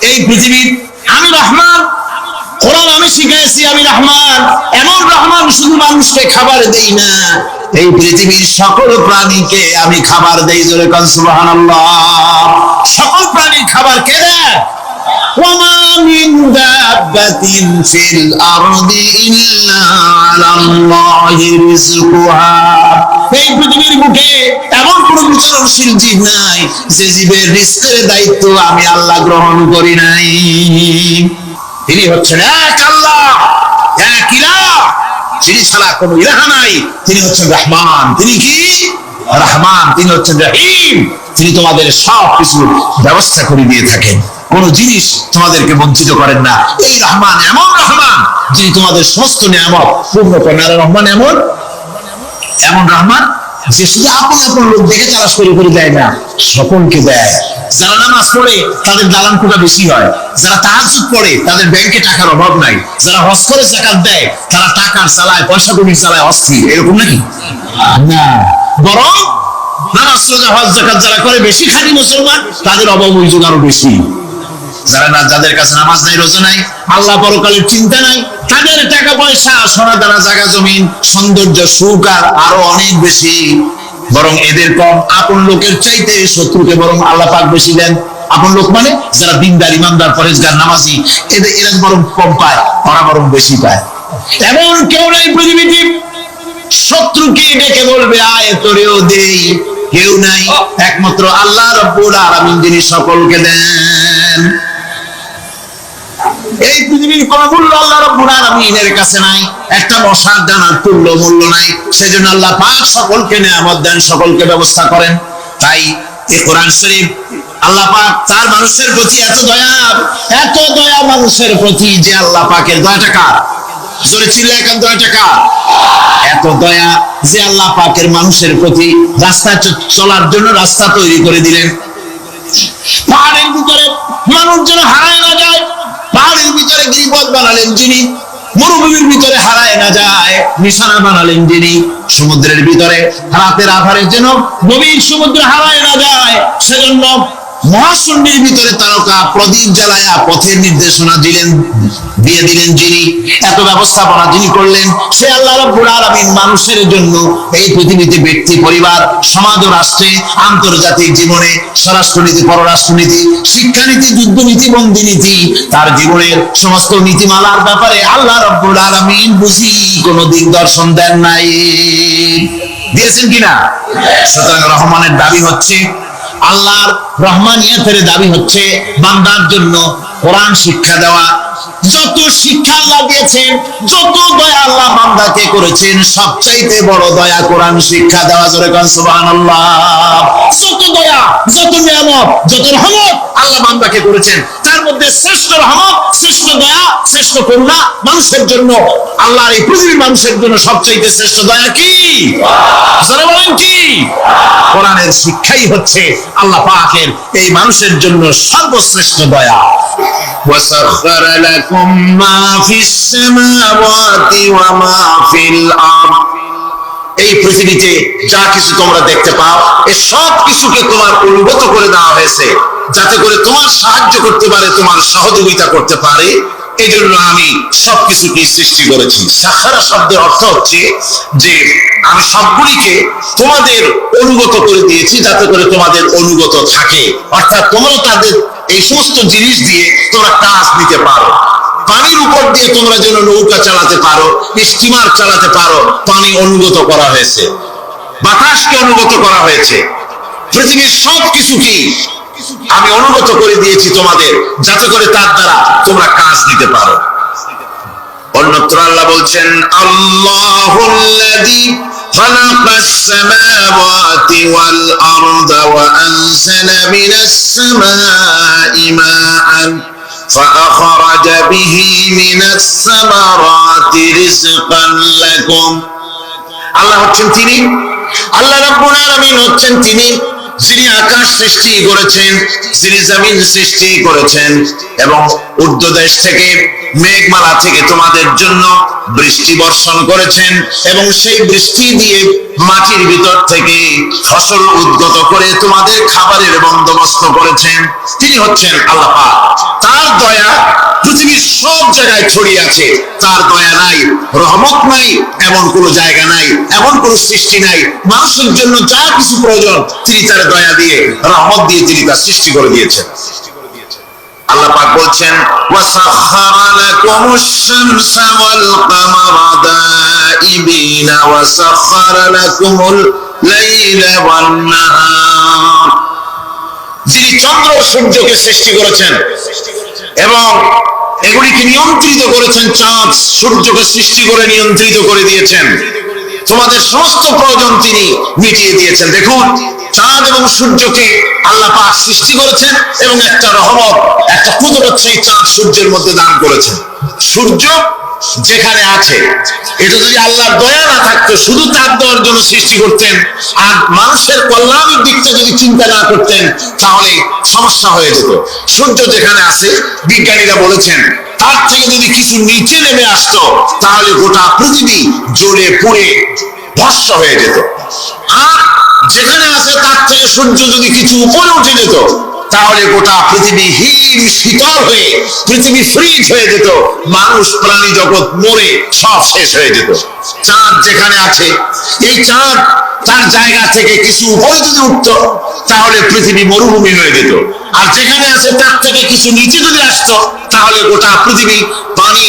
এই পৃথিবীর আমি রহমান, কোরআন আমি শিখাইছি আমি রহমান। এমন রহমান শুধু মানুষকে খাবার দেই না, এই পৃথিবীর সকল প্রাণীকে আমি খাবার দেই। জোরে কান সুবহানাল্লাহ। সকল প্রাণীর খাবার কে দেয়? ওয়ামা মিন দাব্বাতিন ফিল আরদি ইল্লা আলাল্লাহি রিজকুহা। এই পৃথিবীর বুকে এমন কোন বিচরণশীল জীব নাই যে জীবের রিজকের দায়িত্ব আমি আল্লাহ গ্রহণ করি নাই। তিনি হচ্ছেন এক আল্লাহ, এক ইলাহ, যিনি ছাড়া কোনো ইলাহ নাই। তিনি হচ্ছেন রহমান। তিনি কি? রহমান। তিনি হচ্ছেন রহিম। তিনি তোমাদের সব কিছু ব্যবস্থা করে দিয়ে থাকেন, কোন জিনিস তোমাদেরকে বঞ্চিত করেন না। এই রহমান এমন রহমান যিনি তোমাদের সমস্ত নিয়ামত পূর্ণ করেন। আর রহমান এমন রহমান যে শুধু আপন আপন লোক দেখে তালাশ করে দেয় না, সকলকে দেয়। যারা নামাজ পড়ে তাদের দালান কোঠা বেশি হয়, যারা তাহাজ্জুদ পড়ে তাদের ব্যাংকে টাকার অভাব নাই, যারা হজ করে যাকাত দেয় তারা টাকার চালায়, পয়সা কমির চালায় অস্থির। এরকম নাকি? না, বরং নামাজ রোজা হজ যাকাত যারা করে বেশি খাঁটি মুসলমান, তাদের অভাব অভিযোগ আরো বেশি। যাদের কাছে নামাজ নাই, রোজা নাই, আল্লাহ পরকালের চিন্তা নাই, তাদের টাকা পয়সা, সোনা দানা, জায়গা জমিন, সৌন্দর্য, সুখ আর আরো অনেক বেশি। বরং এদের কম। আপন লোকের চাইতে শত্রুকে বরং আল্লাহ পাক বেশি দেন। আপন লোক মানে যারা দিনদার, ইমানদার, পরেজগার, নামাজি, এরা বরং কম পায়, ওরা বরং বেশি পায়। এমন কেউ নাই পৃথিবীতে শত্রুকে ডেকে বলবে আয় তোরেও দেই, কেউ নাই, একমাত্র আল্লাহ রাব্বুল আলামিন যিনি সকলকে দেন। এই পৃথিবীর কোন মূল্য আল্লাহ রাব্বুল আলামিনের কাছে নাই, একটা মশার দানার তুল্য মূল্য নাই। সেজন্য আল্লাহ পাক সকলকে নিয়ামত দেন, সকলকে ব্যবস্থা করেন। তাই এই কোরআন শরীফ আল্লাহ পাক তার মানুষের প্রতি এত দয়া মানুষের প্রতি, যে আল্লাহ পাকের দয়াটা কার? জোরে চিল্লায় কান, দয়াটা কার? এত দয়া যে আল্লাহ পাকের মানুষের প্রতি রাস্তা চলার জন্য রাস্তা তৈরি করে দিলেন। পাহাড়ের ভিতরে মানুষ যেন হারায় না যায়, পাহাড়ের ভিতরে গিরিপথ বানালেন যিনি, মরুভূমির ভিতরে হারায় না যায় নিশানা বানালেন যিনি, সমুদ্রের ভিতরে রাতের আধারে যেন গভীর সমুদ্র হারায় না যায় সেজন্য মহাশূন্যের ভিতরে তারকা প্রদীপ জ্বালায়া পথের নির্দেশনা দিয়ে দিলেন যিনি, এত ব্যবস্থাপনা যিনি করলেন, সে আল্লাহ রাব্বুল আলামিন মানুষের জন্য এই পৃথিবীতে ব্যক্তি, পরিবার, সমাজ ও রাষ্ট্রে, আন্তর্জাতিক জীবনে, স্বরাষ্ট্রনীতি, পররাষ্ট্রনীতি, শিক্ষানীতি, যুদ্ধনীতি, বন্দিনীতি, তার জীবনের সমস্ত নীতিমালার ব্যাপারে আল্লাহ রাব্বুল আলামিন বুঝি কোনো দিক দর্শন দেন নাই। দিয়েছেন কিনা? সুতরাং রহমানের দাবি হচ্ছে, আল্লাহর রহমানিয়তের দাবি হচ্ছে বান্দার জন্য কোরআন শিক্ষা দেওয়া। যত শিক্ষা আল্লাহ দিয়েছেন, যত দয়া আল্লাহ বান্দাকে করেছেন, সবচাইতে বড় দয়া কোরআন শিক্ষা দেওয়া। জোরে কান সুবহানাল্লাহ। যত দয়া, যত নিয়ামত, যত রহমত আল্লাহ বান্দাকে করেছেন, তার মধ্যে শ্রেষ্ঠ রহমত, শ্রেষ্ঠ দয়া, শ্রেষ্ঠ করুণা মানুষের জন্য, আল্লাহর এই পৃথিবীর মানুষের জন্য সবচাইতে শ্রেষ্ঠ দয়া কি? জোরে বলেন কি? কোরআনের শিক্ষাই হচ্ছে আল্লাহ পাকের এই মানুষের জন্য সর্বশ্রেষ্ঠ দয়া। وَسَخَّرَ لَكُم مَّا فِي السَّمَاوَاتِ وَمَا فِي الْأَرْضِ। এই পৃথিবীতে যা কিছু তোমরা দেখতে পাও, এই সব কিছুকে তোমার অনুগত করে দেওয়া হয়েছে, যাতে করে তোমার সাহায্য করতে পারে, তোমার সহযোগিতা করতে পারে। এই জন্য আমি সবকিছুকে সৃষ্টি করেছি। সাখারা শব্দের অর্থ হচ্ছে যে আমি সবগুলিকে তোমাদের অনুগত করে দিয়েছি, যাতে করে তোমাদের অনুগত থাকে। অর্থাৎ তোমরা তাদের এই সমস্ত জিনিস দিয়ে তোমরা কাজ নিতে পারো। পানির উপর দিয়ে তোমরা যেন নৌকা চালাতে পারো, স্টিমার চালাতে পারো, পানি অনুগত করা হয়েছে, বাতাসকে অনুগত করা হয়েছে। পৃথিবীর সব কিছুকে আমি অনুগত করে দিয়েছি তোমাদের, যাতে করে তার দ্বারা তোমরা কাজ নিতে পারো। অন্যত্র আল্লাহ বলছেন, আল্লাহুল্লাযী খালাকাস সামাওয়াতি ওয়াল আরদা ওয়া আনজালা মিনাস সামাই মাআন فأخرج به من الثمرات رزقا لكم। আল্লাহ হচ্ছেন তিনি, আল্লাহ রাব্বুল আলামিন হচ্ছেন তিনি, যিনি আকাশ সৃষ্টি করেছেন, যিনি জমিন সৃষ্টি করেছেন, এবং ঊর্ধ্বদেশ থেকে মেঘমালা থেকে তোমাদের জন্য বৃষ্টি বর্ষণ করেছেন, এবং সেই বৃষ্টি দিয়ে মাটির ভিতর থেকে ফসল উদ্গত করে তোমাদের খাবারের বন্দোবস্ত করেছেন। তিনি হচ্ছেন আল্লাহ পাক। তার দয়া পৃথিবীর সব জায়গায় ছড়িয়ে আছে। তার দয়া নাই, রহমত নাই, এমন কোন জায়গা নাই, এমন কোন সৃষ্টি নাই। মানুষের জন্য যা কিছু প্রয়োজন তিনি তার দয়া দিয়ে, রহমত দিয়ে তিনি তা সৃষ্টি করে দিয়েছেন। আল্লাহ পাক বলছেন, ওয়াসাখারা লাকুমুশ শামসা ওয়াল কামারা দাইবিনা ওয়াসাখারা লাকুমুল লাইলা ওয়ান নাহার। যিনি চন্দ্র সূর্যকে সৃষ্টি করেছেন এবং এগুলিকে নিয়ন্ত্রিত করেছেন, চাঁদ সূর্যকে সৃষ্টি করে নিয়ন্ত্রিত করে দিয়েছেন, তোমাদের সমস্ত প্রয়োজন তিনি মিটিয়ে দিয়েছেন। দেখুন, চাঁদ এবং সূর্যকে আল্লাহ পাক সৃষ্টি করেছেন এবং একটা রহমত, একটা কুদরত সেই চাঁদ সূর্যের মধ্যে দান করেছেন। সূর্য যেখানে আছে, এটা যদি আল্লাহর দয়া না থাকতো, শুধু তার দেওয়ার জন্য সৃষ্টি করতেন আর মানুষের কল্যাণের দিকটা যদি চিন্তা না করতেন, তাহলে সমস্যা হয়ে যেত। সূর্য যেখানে আছে, বিজ্ঞানীরা বলেছেন তার থেকে যদি কিছু নিচে নেমে আসতো, তাহলে গোটা পৃথিবী জ্বলে পুড়ে ভস্ম হয়ে যেত। আর যেখানে আছে তার থেকে সূর্য যদি কিছু উপরে উঠে যেত, তাহলে গোটা পৃথিবী হিম শীতল হয়ে, পৃথিবী ফ্রিজ হয়ে যেত, মানুষ প্রাণী জগৎ মরে সব শেষ হয়ে যেত। চাঁদ যেখানে আছে, এই চাঁদ তার জায়গা থেকে কিছু উপরে যদি উঠত, তাহলে পৃথিবী মরুভূমি হয়ে যেত। আর যেখানে আছে তার থেকে কিছু নিচে যদি আসতো, তাহলে গোটা পৃথিবী পানি,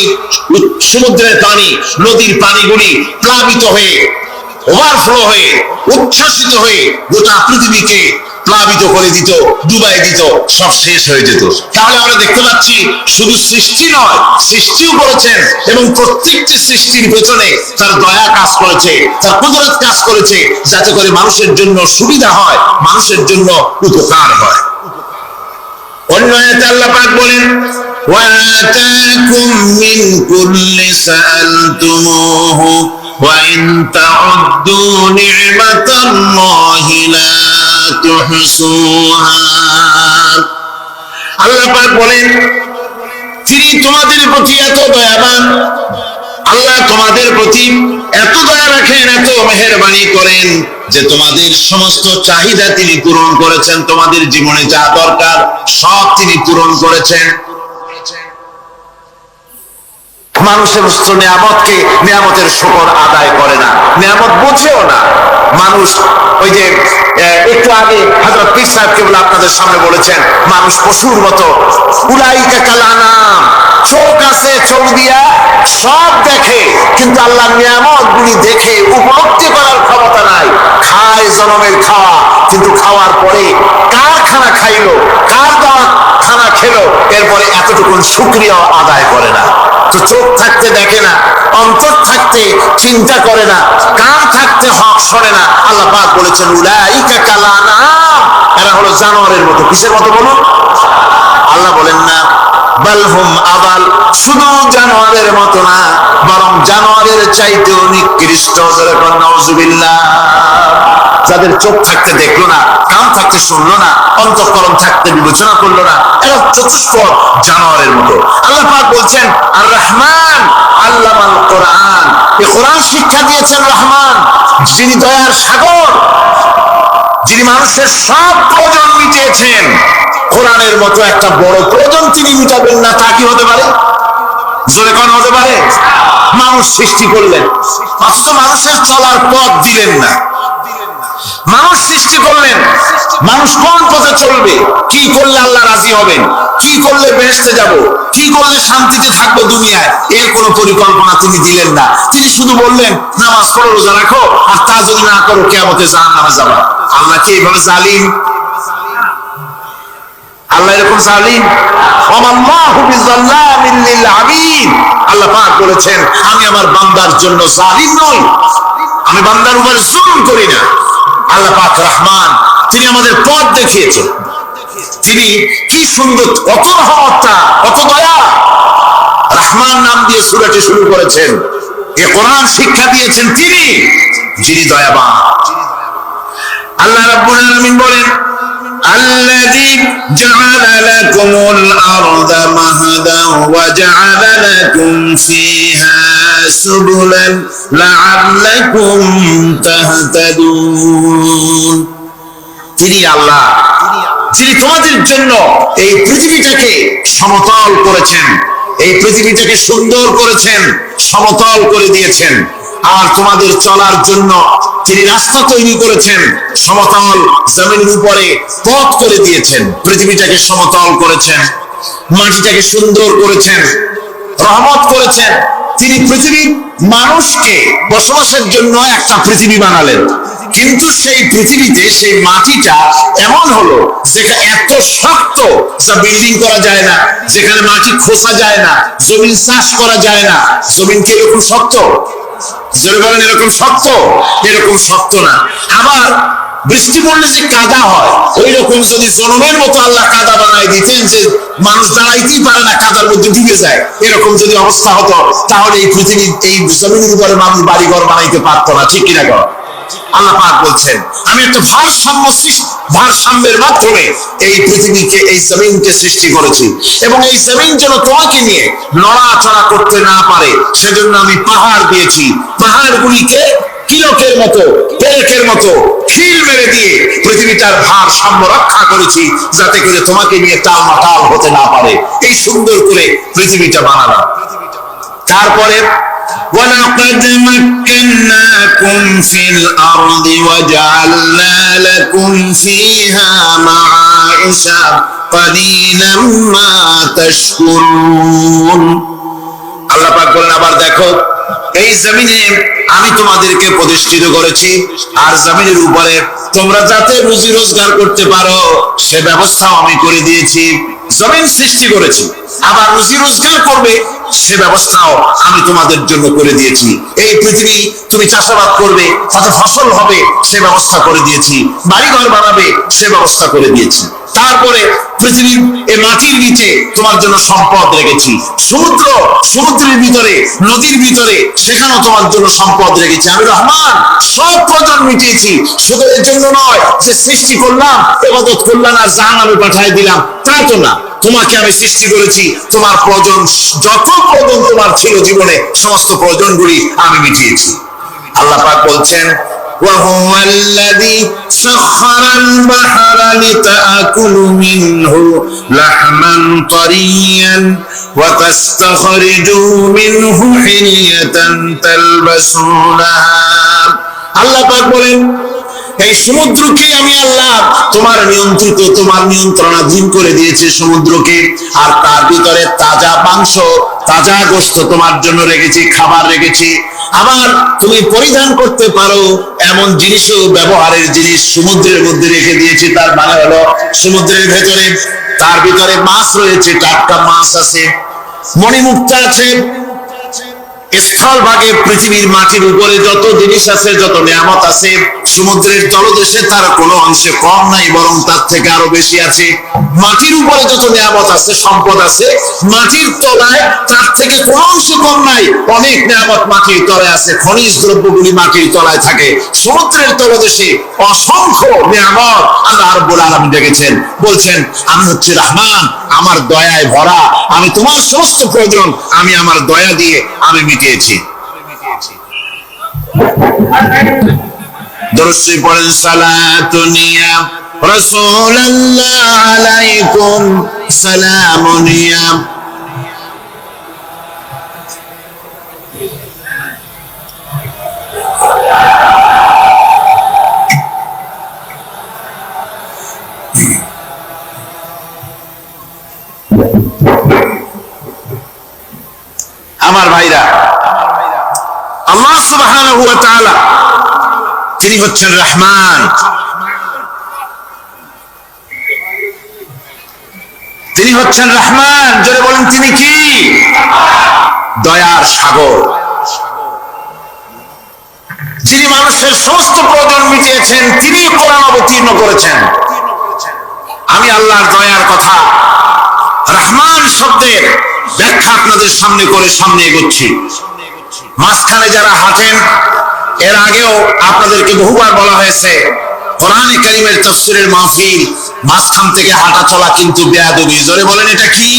সমুদ্রের পানি, নদীর পানিগুলি প্লাবিত হয়ে, ওভারফ্লো হয়ে, উচ্ছ্বাসিত হয়ে গোটা পৃথিবীকে প্লাবিত করে দিত, ডুবাই দিত, সব শেষ হয়ে যেত। তাহলে আমরা দেখতে পাচ্ছি শুধু সৃষ্টি নয়, সৃষ্টিও করেছেন এবং প্রত্যেকটি সৃষ্টির পেছনে তার দয়া কাজ করেছে, তার কুদরত কাজ করেছে, যাতে করে মানুষের জন্য সুবিধা হয়, মানুষের জন্য উপকার হয়। অন্য আয়াতে আল্লাহ পাক বলেন, ওয়াতাকুম মিন কুল্লি সাআলতুমুহু ওয়া ইন তাউদ্দু নি'মাতাল্লাহি লা তুহসুহা। আল্লাহ পাক বলেন, তিনি তোমাদের প্রতি এত দয়াবান, আল্লাহ তোমাদের প্রতি এত দয়া রাখেন, এত মেহেরবানি করেন যে তোমাদের সমস্ত চাহিদা তিনি পূরণ করেছেন। তোমাদের জীবনে যা দরকার সব তিনি পূরণ করেছেন। মানুষ সমস্ত নিয়ামতকে, নিয়ামতের শুকর আদায় করে না, নিয়ামত বোঝেও না মানুষ। ওই যে একটু আগে হযরত পীর সাহেব কেবল আপনাদের সামনে বলেছেন, মানুষ পশুর মতো, উলাইকা কাল আনাম, চোখ আছে, চোখ দিয়া সব দেখে, কিন্তু আল্লাহ নিয়ামত গুলি দেখে উপলব্ধি করার ক্ষমতা নাই। খায় জনমের খাওয়া, কিন্তু খাওয়ার পরে কার খানা খাইলো, কার দেওয়া খানা খেলো, এরপরে এতটুকু শুকরিয়া আদায় করে না। তো চোখ থাকতে দেখে না, অন্তর থাকতে চিন্তা করে না, কান থাকতে হক শোনে না। আল্লাহ পাক বলেছেন উলাইকা কালানাম, এরা হলো জানোয়ারের মতো। কিসের মতো বলুন? আল্লাহ বলেন না বালহুম আদাল, শুধু জানোয়ারের মতো না, বরং জানোয়ারের চাইতেও নিকৃষ্ট। নাউজুবিল্লাহ। যাদের চোখ থাকতে দেখলো না, কান থাকতে শুনলো না, অন্তঃকরণ থাকতে বিবেচনা করলো না, এরা চতুষ্পদ জানোয়ারের মতো। আল্লাহ পাক বলছেন আর রহমান আল্লামাল কোরআন, এই কোরআন শিক্ষা দিয়েছেন রহমান, যিনি দয়ার সাগর, যিনি মানুষের সব প্রয়োজন মিটিয়েছেন। কোরআনের মতো একটা বড় প্রয়োজন তিনি মিটাবেন না, তা কি হতে পারে? জোরে কোন হতে পারে? মানুষ সৃষ্টি করলেন, অথচ মানুষের চলার পথ দিলেন না। মানুষ সৃষ্টি করলেন, মানুষ কোন পথে চলবে, কি করলে আল্লাহ রাজি হবেন, কি করলে বেহেশতে যাব, কি করলে শান্তিতে থাকবো দুনিয়ায়, এর কোন পরিকল্পনা তিনি দিলেন না। তিনি শুধু বললেন নামাজ পড়ো, রোজা রাখো, আর তা যদি না করো কিয়ামতে জাহান্নামে যাবা। আল্লাহ কি এইভাবে জালিম? আল্লাহ এরকম জালিম? ওয়াল্লাহু বিযাল্লামিল লিল আবিদ। আল্লাহ পাক বলেছেন আমি আমার বান্দার জন্য জালিম নই, আমি বান্দার উপর জুলুম করি না। আল্লাহ পাক রহমান, তিনি আমাদের পথ দেখিয়েছেন। তিনি কি সুন্দর, কত রহমতটা, কত দয়া। রহমান নাম দিয়ে সূরাটি শুরু করেছেন। এই কোরআন শিক্ষা দিয়েছেন তিনি, যিনি দয়াবান। আল্লাহ রাব্বুল আলামিন বলেন الذي جعل لكم الأرض مهدا وجعل لكم فيها سبلا لعلكم تهتدون। তিনি আল্লাহ, যিনি তোমাদের জন্য এই পৃথিবীটাকে সমতল করেছেন, এই পৃথিবীটাকে সুন্দর করেছেন, সমতল করে দিয়েছেন। আর তোমাদের চলার জন্য তিনি রাস্তা তৈরি করেছেন, সমতল জমিনের উপরে পথ করে দিয়েছেন, পৃথিবীটাকে সমতল করেছেন, মাটিটাকে সুন্দর করেছেন, রহমত করেছেন। তিনি পৃথিবীর মানুষকে বসবাসের জন্য একটা পৃথিবী বানালেন, কিন্তু সেই পৃথিবীতে সেই মাটিটা এমন হলো যেখানে এত শক্ত যা বিল্ডিং করা যায় না, যেখানে মাটি খোসা যায় না, জমিন চাষ করা যায় না। জমিন কি এরকম শক্ত? জোরে বলেন, এরকম শক্ত? এরকম শক্ত না। আবার বৃষ্টি পড়লে যে কাদা হয়, ওই রকম যদি জনমের মতো আল্লাহ কাদা বানাই দিতেন যে মানুষ দাঁড়াইতেই পারে না, কাদার মধ্যে ডুবে যায়, এরকম যদি অবস্থা হতো, তাহলে এই পৃথিবী, এই জমিনের উপরে মানুষ বাড়িঘর বানাইতে পারতো না। ঠিক কিনা কর? আল্লাহ পাক বলছেন আমি একটা ভারসাম্যের মাধ্যমে এই পৃথিবীকে, এই জমিনকে সৃষ্টি করেছি, এবং এই জমিন যেন তোমাকে নিয়ে নড়াচড়া করতে না পারে সেজন্য আমি পাহাড় দিয়েছি। পাহাড়গুলিকে কিলকের মতো, পেরেকের মতো খিল মেরে দিয়ে পৃথিবীটার ভারসাম্য রক্ষা করেছি, যাতে করে তোমাকে নিয়ে টালমাটাল হতে না পারে। এই সুন্দর করে পৃথিবীটা বানালাম। তারপরে وَلَقَدْ مَكَّنَّاكُمْ فِي الْأَرْضِ وَجَعَلْنَا لَكُمْ فِيهَا مَعَائِشَ قَلِيلًا مَا تَشْكُرُونَ। আল্লাহ পাক বলেন আবার দেখো, এই জমিনে আমি তোমাদেরকে প্রতিষ্ঠিত করেছি, আর জমিনের উপরে তোমরা যাতে রুজি রোজগার করতে পারো সে ব্যবস্থাও আমি করে দিয়েছি। জমিন সৃষ্টি করেছি, আবার রুজি রোজগার করবে সে ব্যবস্থাও আমি তোমাদের জন্য করে দিয়েছি। এই পৃথিবী তুমি চাষাবাদ করবে, তাতে ফসল হবে সে ব্যবস্থা করে দিয়েছি, বাড়িঘর বানাবে সে ব্যবস্থা করে দিয়েছি। তারপরে পৃথিবীর এই মাটির নিচে তোমার জন্য সম্পদ রেখেছি, সমুদ্রের ভিতরে, নদীর ভিতরে, সেখানেও তোমার জন্য সম্পদ রেখেছি। আমি রহমান, সব প্রয়োজন মিটিয়েছি। শুধু এর জন্য নয় যে সৃষ্টি করলাম, ইবাদত করলাম আর জাহান্নামে পাঠিয়ে দিলাম, তা তো না। তোমাকে আমি সৃষ্টি করেছি, তোমার প্রয়োজন, যত প্রয়োজন তোমার ছিল জীবনে, সমস্ত প্রয়োজনগুলি আমি মিটিয়েছি। আল্লাহ পাক বলছেন وهو الذي سخر البحر لتأكلوا منه لحما طريا وتستخرجوا منه حلية تلبسونها। আল্লাহ পাক বলেন এই সমুদ্রকে আমি আল্লাহ তোমার নিয়ন্ত্রিত, তোমার নিয়ন্ত্রণাধীন করে দিয়েছি সমুদ্রকে। আর তার ভিতরে তাজা মাংস, তাজা গোশত তোমার জন্য রেখেছি, খাবার রেখেছি। আবার তুমি পরিধান করতে পারো এমন জিনিসও, ব্যবহারের জিনিস সমুদ্রের মধ্যে রেখে দিয়েছি। তার মানে হলো সমুদ্রের ভেতরে, তার ভিতরে মাছ রয়েছে, টাটকা মাছ আছে, মণিমুক্তা আছে। স্থলভাগে পৃথিবীর মাটির উপরে যত জিনিস আছে, যত নিয়ামত আছে, সমুদ্রের তলদেশে তার কোনো অংশে কম নাই, বরং তার থেকে আরো বেশি আছে। মাটির উপরে যত নিয়ামত আছে, সম্পদ আছে, মাটির তলায় তার থেকে কোনো অংশে কম নাই। অনেক নিয়ামত মাটির তলায় আছে, খনিজ দ্রব্যগুলি মাটির তলায় থাকে। সমুদ্রের তলদেশে অসংখ্য নিয়ামত আল্লাহ রাব্বুল আলামিন দেখেছেন, বলছেন আমি হচ্ছে রহমান, আমার দয়ায় ভরা, আমি তোমার সমস্ত প্রয়োজন আমি আমার দয়া দিয়ে আমি মিটিয়েছি। দরুদ শরীফ পড়েন, সালাতুন ইয়া রাসূলুল্লাহ আলাইকুম সালামুন ইয়া। আমার ভাইরা, আল্লাহ সুবহানাহু ওয়া তাআলা তিনি হচ্ছেন রহমান, তিনি হচ্ছেন রহমান। জোরে বলেন তিনি কি? দয়ার সাগর, যিনি মানুষের সমস্ত প্রয়োজন মিটিয়েছেন, তিনি কোরআন অবতীর্ণ করেছেন। আমি আল্লাহর দয়ার কথা, রহমান শব্দের ব্যাখ্যা আপনাদের সামনে করে সামনে এগোচ্ছি। মাঝখানে যারা হাঁটেন, এর আগেও আপনাদেরকে বহুবার বলা হয়েছে, কোরআনে কারীমের তাফসীরের মাহফিল, মাঝখান থেকে হাঁটা চলা কিন্তু বেয়াদবি। জোরে বলেন এটা কি?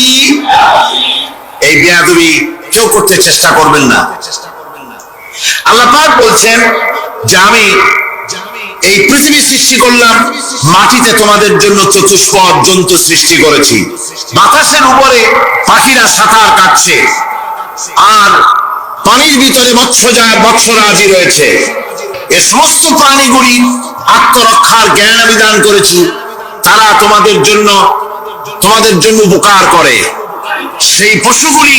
এই বেয়াদবি কেউ করতে চেষ্টা করবেন না। আল্লাহ পাক বলছেন যে আমি এই পৃথিবী সৃষ্টি করলাম, মাটিতে তোমাদের জন্য চতুষ্পদ জন্তু সৃষ্টি করেছি, বাতাসের উপরে পাখিরা সাঁতার কাটছে, আর পানির ভিতরে মৎস্যরাজি রয়েছে। এ সমস্ত প্রাণীগুলি আত্মরক্ষার জ্ঞান আমি দান করেছি, তারা তোমাদের জন্য উপকার করে। সেই পশুগুলি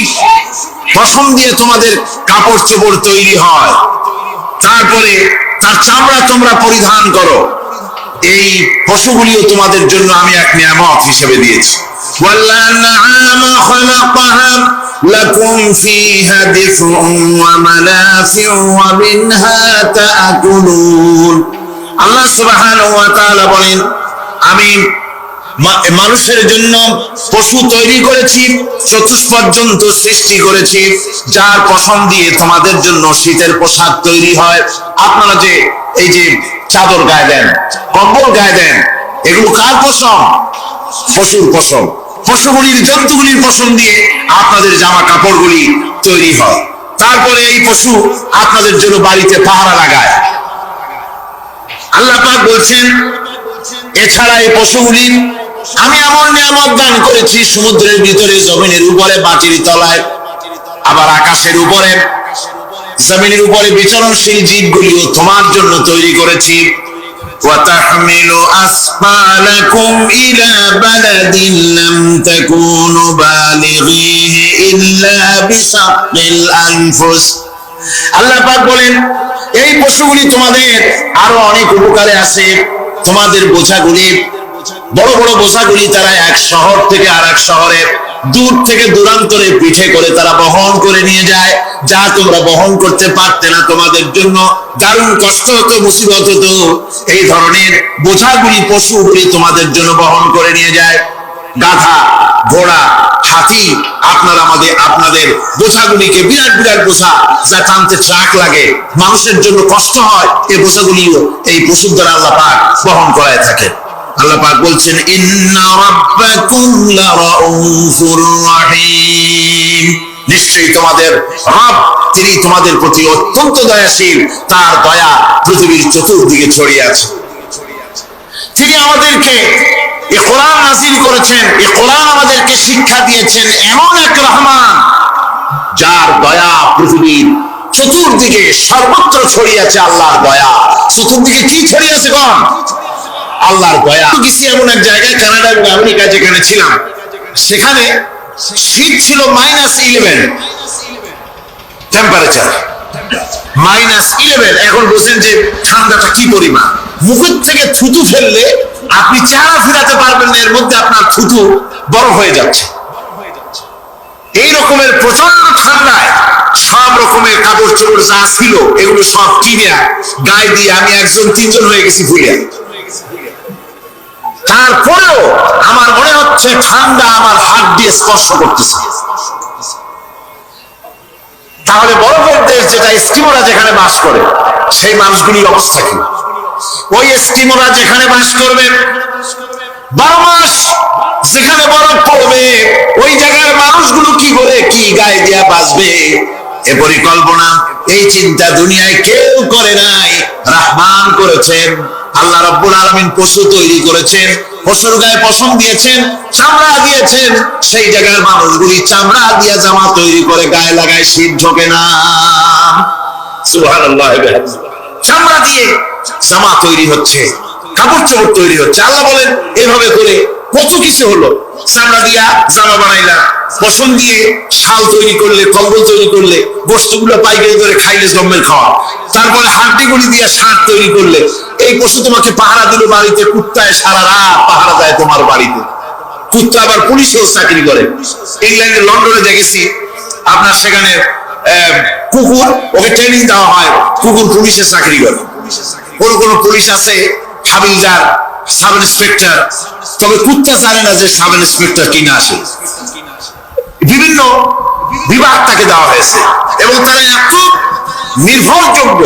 পশম দিয়ে তোমাদের কাপড় চোপড় তৈরি হয়, তারপরে তার চামড়া তোমরা পরিধান করো। এই পশুগুলিও তোমাদের জন্য আমি এক নিয়ামত হিসেবে দিয়েছি। ওয়াল-আন'আমা খালাকাহা লাকুম ফীহা দিফউন ওয়া মানাফিউ ওয়া মিনহা তা'কুলুন। আল্লাহ সুবহানাহু ওয়া তাআলা বলেন, আমি মানুষের জন্য পশু তৈরি করেছি, চতুষ্পদ জন্তু সৃষ্টি করেছি, যার পশম দিয়ে তোমাদের জন্য শীতের পোশাক তৈরি হয়। আপনারা যে এই যে চাদর গায়ে দেন, কম্বল গায়ে দেন, এগুলো কার পশম? পশুর পশম। পশুগুলির, জন্তুগুলির পশম দিয়ে আপনাদের জামা কাপড়গুলি তৈরি হয়। তারপরে এই পশু আপনাদের জন্য বাড়িতে পাহারা লাগায়। আল্লাহ পাক বলছেন, এছাড়া এই পশুগুলি আমি এমন নিয়ামত দান করেছি, সমুদ্রের ভিতরে, জমিনের উপরে, মাটির তলায়, আবার আকাশের উপরে, জমিনের উপরে বিচরণশীল জীবগুলিও তোমার জন্য তৈরি করেছি। وَتَحْمِلُ أَثْقَالَكُمْ إِلَى بَلَدٍ لَّمْ تَكُونُوا بَالِغِيهِ إِلَّا بِشَقِّ الْأَنفُسِ। আল্লাহ পাক বলেন, এই পশুগুলি তোমাদের আরো অনেক উপকারে আসে। তোমাদের বোঝাগুলি, বড় বড় বোঝাগুলি তারা এক শহর থেকে আর এক শহরে, দূর থেকে দূরান্তরে পিঠে করে তারা বহন করে নিয়ে যায়, যা তোমরা বহন করতে পারতে না। তোমাদের জন্য দারুণ কষ্ট হতো, মুসিবত হতো। এই ধরনের বোঝাগুলি, পশুগুলি তোমাদের জন্য বহন করে নিয়ে যায়। গাধা, ঘোড়া, হাতি আপনাদের বোঝাগুলিকে, বিরাট বিরাট বোঝা যা টানতে ট্রাক লাগে, মানুষের জন্য কষ্ট হয়, এই বোঝাগুলিও এই পশুর দ্বারা আল্লাহ পাক বহন করায় থাকে। আল্লাহ পাক বলছেন, ইন্না রাব্বাকুম লারাউফুর রাহিম। নিশ্চয়ই তোমাদের রব, তিনি তোমাদের প্রতি অত্যন্ত দয়াশীল, তার দয়া পৃথিবীর চতুর্দিকে ছড়িয়ে আছে। তিনি আমাদেরকে এই কোরআন নাযিল করেছেন, এই কোরআন আমাদেরকে শিক্ষা দিয়েছেন এমন এক রহমান, যার দয়া পৃথিবীর চতুর্দিকে সর্বত্র ছড়িয়ে আছে আল্লাহর দয়া। চতুর্দিকে কি ছড়িয়ে আছে কোন? আল্লাহর দয়া। কিছু এমন এক জায়গায়, কানাডা এবং আমেরিকা যেখানে ছিলাম, সেখানে শীত ছিল -11 টেম্পারেচার, -11। এখন বলছেন যে ঠান্ডাটা কি পরিমাণ। মুখের থেকে থুতু ফেললে আপনি চেহারা ফিরাতে পারবেন না, এর মধ্যে আপনার থুতু বরফ হয়ে যাচ্ছে। এই রকমের প্রচন্ড ঠান্ডায় সব রকমের কাপড় চোপড় যা ছিল এগুলো সব কিনে গায়ে দিয়ে আমি 1-3 হয়ে গেছি ফুলে। তারপরেও আমার মনে হচ্ছে ঠান্ডা আমার হাত দিয়ে স্পর্শ করতেছে। তাহলে বরফের দেশ যেটা, এস্কিমোরা যেখানে বাস করে, সেই মানুষগুলির অবস্থা কি? ওই এস্কিমোরা যেখানে বাস করবে 12 মাস যেখানে বরফ পড়বে, ওই জায়গার মানুষগুলো কি করে কি গায়ে দিয়া বাঁচবে? এ পরিকল্পনা, এই চিন্তা দুনিয়ায় কেউ করে নাই, রহমান করেছেন। আল্লাহ রাব্বুল আলামিন পশু তৈরি করেছেন, পশুর গায়ে পশম দিয়েছেন, চামড়া দিয়েছেন। সেই জায়গার মানুষগুলি চামড়া দিয়া জামা তৈরি করে গায়ে লাগায়, শীত ঢোকে না। সুবহানাল্লাহ। চামড়া দিয়ে জামা তৈরি হচ্ছে, কাপড় চোপড় তৈরি হচ্ছে। আল্লাহ বলেন এভাবে করে কত কিছু হলো। চামড়া দিয়া জামা বানাইলা, পশম দিয়ে শাল তৈরি করলে, কম্বল তৈরি করলে, বস্তুগুলো পাইকারি করে খাইলে জন্মের খাওয়া। তারপরে হাড্ডিগুলি দিয়ে শার্ট তৈরি করলে, এই পশু তোমাকে পাহারা দিল বাড়িতে, কুত্তায় সারা রাত পাহারা দেয় তোমার বাড়িতে। কুত্তা আবার পুলিশেও চাকরি করে। ইংল্যান্ডে, লন্ডনে দেখেছি আপনার সেখানে কুকুর, ওকে ট্রেনিং দেওয়া হয়, কুকুর পুলিশে চাকরি করে। কোন কোন পুলিশ আছে হাবিলদার, সাব ইন্সপেক্টর, তবে কুত্তা জানে না যে সাব ইন্সপেক্টর কিনা আসে। বিভিন্ন বিভাগ তাকে দেওয়া হয়েছে এবং তারা এত নির্ভরযোগ্য,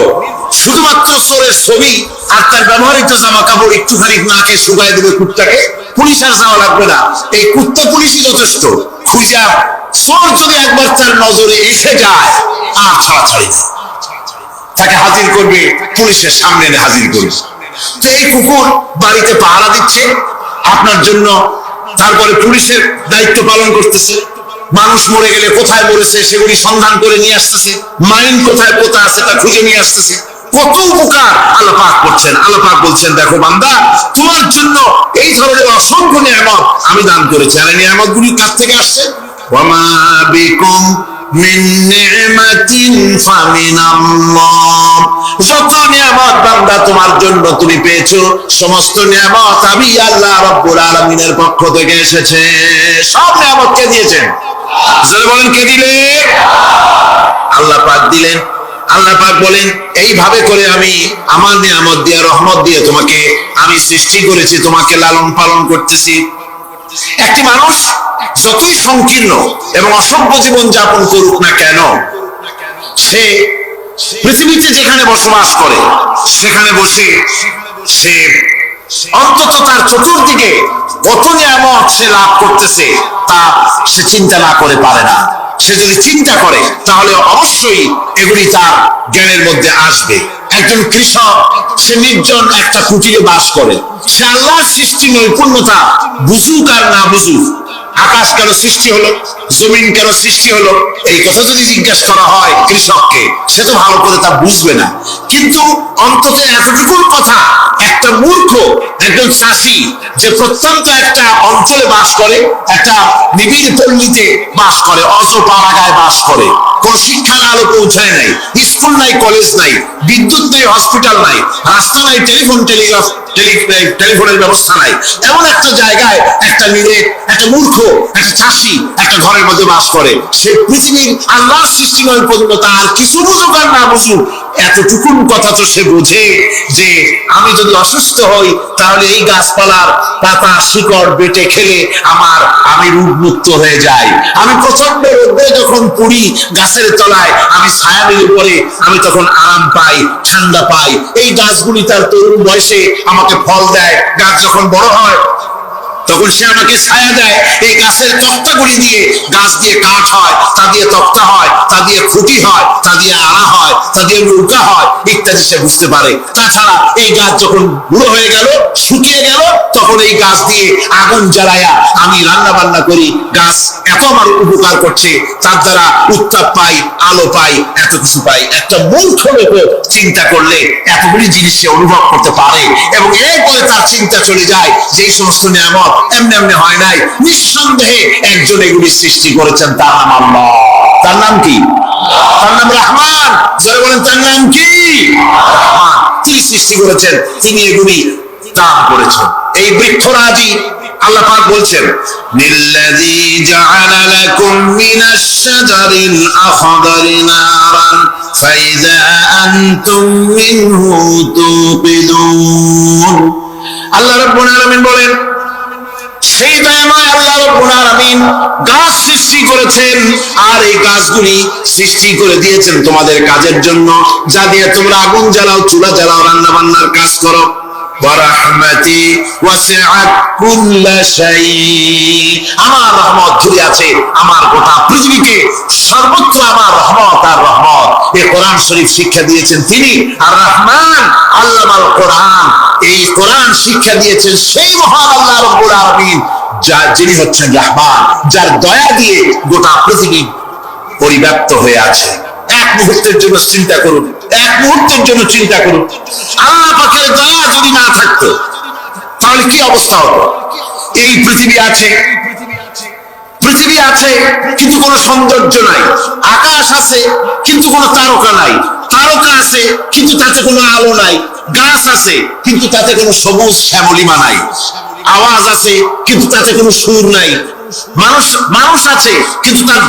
শুধুমাত্র চোরের ছবি আর তার ব্যবহৃত জামা কাপড় একটুখানি নাকে শুকায় দেবে কুত্তাকে, পুলিশ আর যাওয়া লাগবে না। এই কুত্তা পুলিশই যথেষ্ট। খুঁজা চোর যদি একবার তার নজরে এসে যায় আর ছাড়াছাড়ি, তাকে হাজির করবে, পুলিশের সামনে এনে হাজির করবে। তো এই কুকুর বাড়িতে পাহারা দিচ্ছে আপনার জন্য, তারপরে পুলিশের দায়িত্ব পালন করতেছে। মানুষ মরে গেলে কোথায় মরেছে সেগুলি সন্ধান করে নিয়ে আসতেছে, মাইন কোথায় পোতা আছে তা খুঁজে নিয়ে আসতেছে। কত উপকার আল্লাহ পাক করছেন। আল্লাহ পাক বলছেন, দেখো বান্দা, তোমার জন্য এই ধরনের অসংখ্য নিয়ামত আমি দান করেছি। আর এই নিয়ামত গুলি কাছ থেকে আসছে? ওয়ামা বিকুম মিন নি'মাতিন ফামিনাল্লাহ। যত নিয়ামত বান্দা তোমার জন্য তুমি পেয়েছো, সমস্ত নিয়ামত আমি আল্লাহ রাব্বুল আলামিনের পক্ষ থেকে এসেছে। সব নিয়ামত কে দিয়েছেন? যারা বলেন কে দিলেন? আল্লাহ পাক দিলেন। আল্লাহ পাক বলেন, এইভাবে করে আমি আমার নিয়ামত দিয়ে, রহমত দিয়ে তোমাকে আমি সৃষ্টি করেছি, তোমাকে লালন পালন করতেছি। একটি মানুষ যতই সংকীর্ণ এবং অসভ্য জীবন যাপন করুক না কেন, সে পৃথিবীতে যেখানে বসবাস করে সেখানে বসে সে অন্তত তার চতুর্দিকে কত নিয়ামত সে লাভ করতেছে তা সে চিন্তা না করে পারে না। সে যদি চিন্তা করে তাহলে অবশ্যই এগুলি তার জ্ঞানের মধ্যে আসবে। একজন কৃষক, সে নির্জন একটা কুটিরে বাস করে। সে আল্লাহর সৃষ্টি নৈপুণ্যতা বুঝুক আর না বুঝুক, আকাশ কেন সৃষ্টি হলো, জমিন কেন সৃষ্টি হলো, এই কথা যদি জিজ্ঞাসা করা হয় কৃষককে, সে তো ভালো করে তা বুঝবে না। কিন্তু অন্তত এতটুকু কথা একটা মূর্খ, একজন চাষি যে প্রত্যন্ত একটা অঞ্চলে বাস করে, একটা নিবিড় পল্লীতে বাস করে, অজপাড়াগায় বাস করে, কোন শিক্ষার আলো পৌঁছায় নাই, স্কুল নাই, কলেজ নাই, বিদ্যুৎ নাই, হসপিটাল নাই, রাস্তা নাই, টেলিফোনের ব্যবস্থা নাই, এমন একটা জায়গায় একটা একটা মূর্খ, একটা চাষি একটা ঘরের মধ্যে বাস করে। সে পৃথিবীর আল্লাহর সৃষ্টি নৈপুণ্যতা আর কিছু বুঝুক আর না বুঝুক, এতটুকুন কথা তো সে বোঝে যে আমি যদি অসুস্থ হই তাহলে এই গাছপালার পাতা শিকড় বেটে খেলে আমি রোগমুক্ত হয়ে যাই। আমি প্রচন্ড রোদে যখন পুড়ি গাছের তলায়, আমি ছায়া নিলে পরে আমি তখন আরাম পাই, ঠান্ডা পাই। এই গাছগুলি তার তরুণ বয়সে আমাকে ফল দেয়, গাছ যখন বড় হয় তখন সে আমাকে ছায়া দেয়। এই গাছের তক্তাগুলি দিয়ে, গাছ দিয়ে কাঠ হয়, তা দিয়ে তক্তা হয়, তা দিয়ে খুঁটি হয়, তা দিয়ে আড়া হয়, তা দিয়ে নৌকা হয়, ইত্যাদি সে বুঝতে পারে। তাছাড়া এই গাছ যখন বুড়ো হয়ে গেল, শুকিয়ে গেল, তখন এই গাছ দিয়ে আগুন জ্বালায়া আমি রান্না বান্না করি। গাছ এত আমার উপকার করছে, তার দ্বারা উত্তাপ পাই, আলো পাই, এত কিছু পাই। একটা মূর্খ লোক চিন্তা করলে এতগুলি জিনিস সে অনুভব করতে পারে, এবং এরপরে তার চিন্তা চলে যায় যে এই সমস্ত নিয়ামত এমনি এমনি হয় নাই, নিঃসন্দেহে একজন এগুলি সৃষ্টি করেছেন, তার নাম আল্লাহ। তার নাম কি? তার নাম রহমান। যারা বলেন তার নাম কি? রহমান। তিনি সৃষ্টি করেছেন, তিনি এগুলি দান করেছেন। এই বৃক্ষরাজি আল্লাহ পাক বলছেন, নিল্লাযী জাআলা লাকুম মিনাশ শাজারিল আখদারি নারান ফাইযা আনতুম মিনহু তুকিদুন। আল্লাহ রাব্বুল আলামিন বলেন, সেই দয়াময় আল্লাহ রাব্বুল আলামিন গাছ সৃষ্টি করেছেন, আর এই গাছগুলি সৃষ্টি করে দিয়েছেন তোমাদের কাজের জন্য, যা দিয়ে তোমরা আগুন জ্বালাও, চুলা জ্বালাও, রান্না বান্নার কাজ করো। ওয়ারাহমাতি ওয়াসিআত কুল্লা শাই, আমার রহমত জুড়ে আছে আমার গোটা পৃথিবীকে, সর্বত্র আমার রহমত আর রহমত। এই কোরআন শরীফ শিক্ষা দিয়েছেন তিনি, আর রহমান আল্লামাল কোরআন। এই কোরআন শিক্ষা দিয়েছেন সেই মহান আল্লাহ রাব্বুল আলামিন, যিনি হচ্ছেন রহমান, যার দয়া দিয়ে গোটা পৃথিবী পরিব্যাপ্ত হয়ে আছে। এক মুহূর্তের জন্য চিন্তা করুন, এক মুহূর্তের জন্য চিন্তা করুন, আল্লাহ পাকের দয়া যদি না থাকতো তাহলে কি অবস্থা হতো? এই পৃথিবী আছে, পৃথিবী আছে কিন্তু কোনো সৌন্দর্য নাই, আকাশ আছে কিন্তু কোনো তারকা নাই, তারকা আছে কিন্তু তাতে কোনো আলো নাই, গাছ আছে কিন্তু তাতে কোনো সবুজ শ্যামলিমা নাই, আওয়াজ আছে কিন্তু তাতে কোনো সুর নাই, মানুষ আছে কিন্তু তার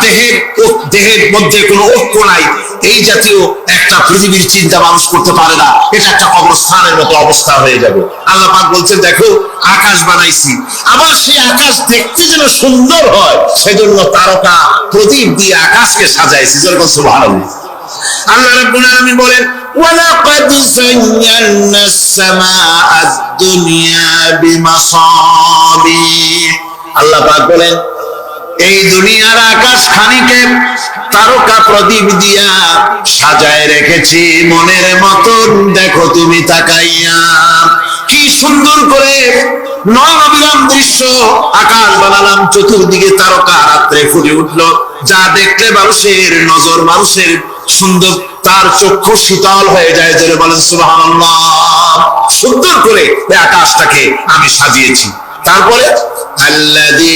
দেহের মধ্যে কোনো ঐক্য নাই। এই জাতীয় একটা পৃথিবীর চিন্তা মানুষ করতে পারে না, এটা একটা কবরস্থানের মতো অবস্থা হয়ে যাবে। আল্লাহ পাক বলছেন, দেখো আকাশ বানাইছি, আবার সেই আকাশ দেখতে যেন সুন্দর হয় সেজন্য তারকা প্রদীপ দিয়ে আকাশকে সাজাইছি। যেরকম সুবহানাল্লাহ। আল্লাহ রাব্বুল আলামিন বলেন, ওয়ালাকাদ যায়্যানাস সামাআদ দুনিয়া বিমাসাবিহ। আল্লাহ পাক বলেন, এই দুনিয়ার আকাশ খানিকে তারকা প্রদীপ দিয়া সাজায় রেখেছি মনের মতন। দেখো তুমি তাকাইয়া, কি সুন্দর করে নয়নবিরাম দৃশ্য আকাশ বানালাম, চতুর্দিকে তারকা রাত্রে ফুটে উঠলো, যা দেখলে মানুষের নজর, মানুষের সুন্দর, তার চক্ষু শীতল হয়ে যায়। যারা বলেন সুবহানাল্লাহ। সুন্দর করে এই আকাশটাকে আমি সাজিয়েছি। তারপরে আল্লাযী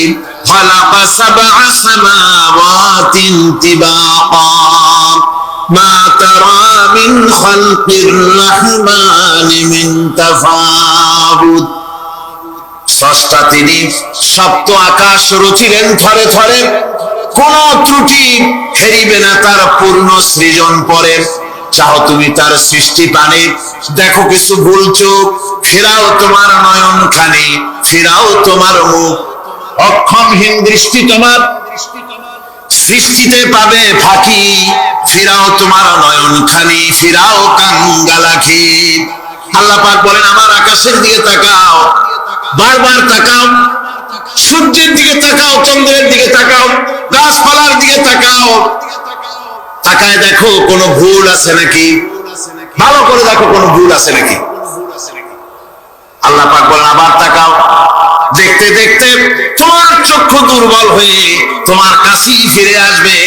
খালাকা সাবআ সামাওয়াতিন তিবাকা মা তারা মিন খালকির রাহমানি মিন তাফাউত। স্রষ্টা তিনি সপ্ত আকাশ রচিলেন থরে থরে, কোন ত্রুটি হেরিবে না তার পূর্ণ সৃজন পরে। চাও তুমি তার সৃষ্টি পানে, দেখো কিছু ভুল চোখ, ফেরাও তোমার নয়ন খানি, ফেরাও তোমার মুখ। অক্ষমহীন দৃষ্টি তোমার সৃষ্টিতে পাবে ফাঁকি, ফিরাও তোমার নয়ন খানি, ফিরাও কাঙ্গালাখি। আল্লাহ পাক বলেন, আমার আকাশের দিকে তাকাও, বারবার তাকাও, সূর্যের দিকে তাকাও, চন্দ্রের দিকে তাকাও, গাছপালার দিকে তাকাও, তাকায় দেখো কোনো ভুল আছে নাকি, ভালো করে দেখো কোনো ভুল আছে নাকি। আল্লাহ পাক বলেন, আবার তাকাও। দেখতে দেখতে তোমার চক্ষু দুর্বল হয়ে তোমার কাছেই ফিরে আসবে,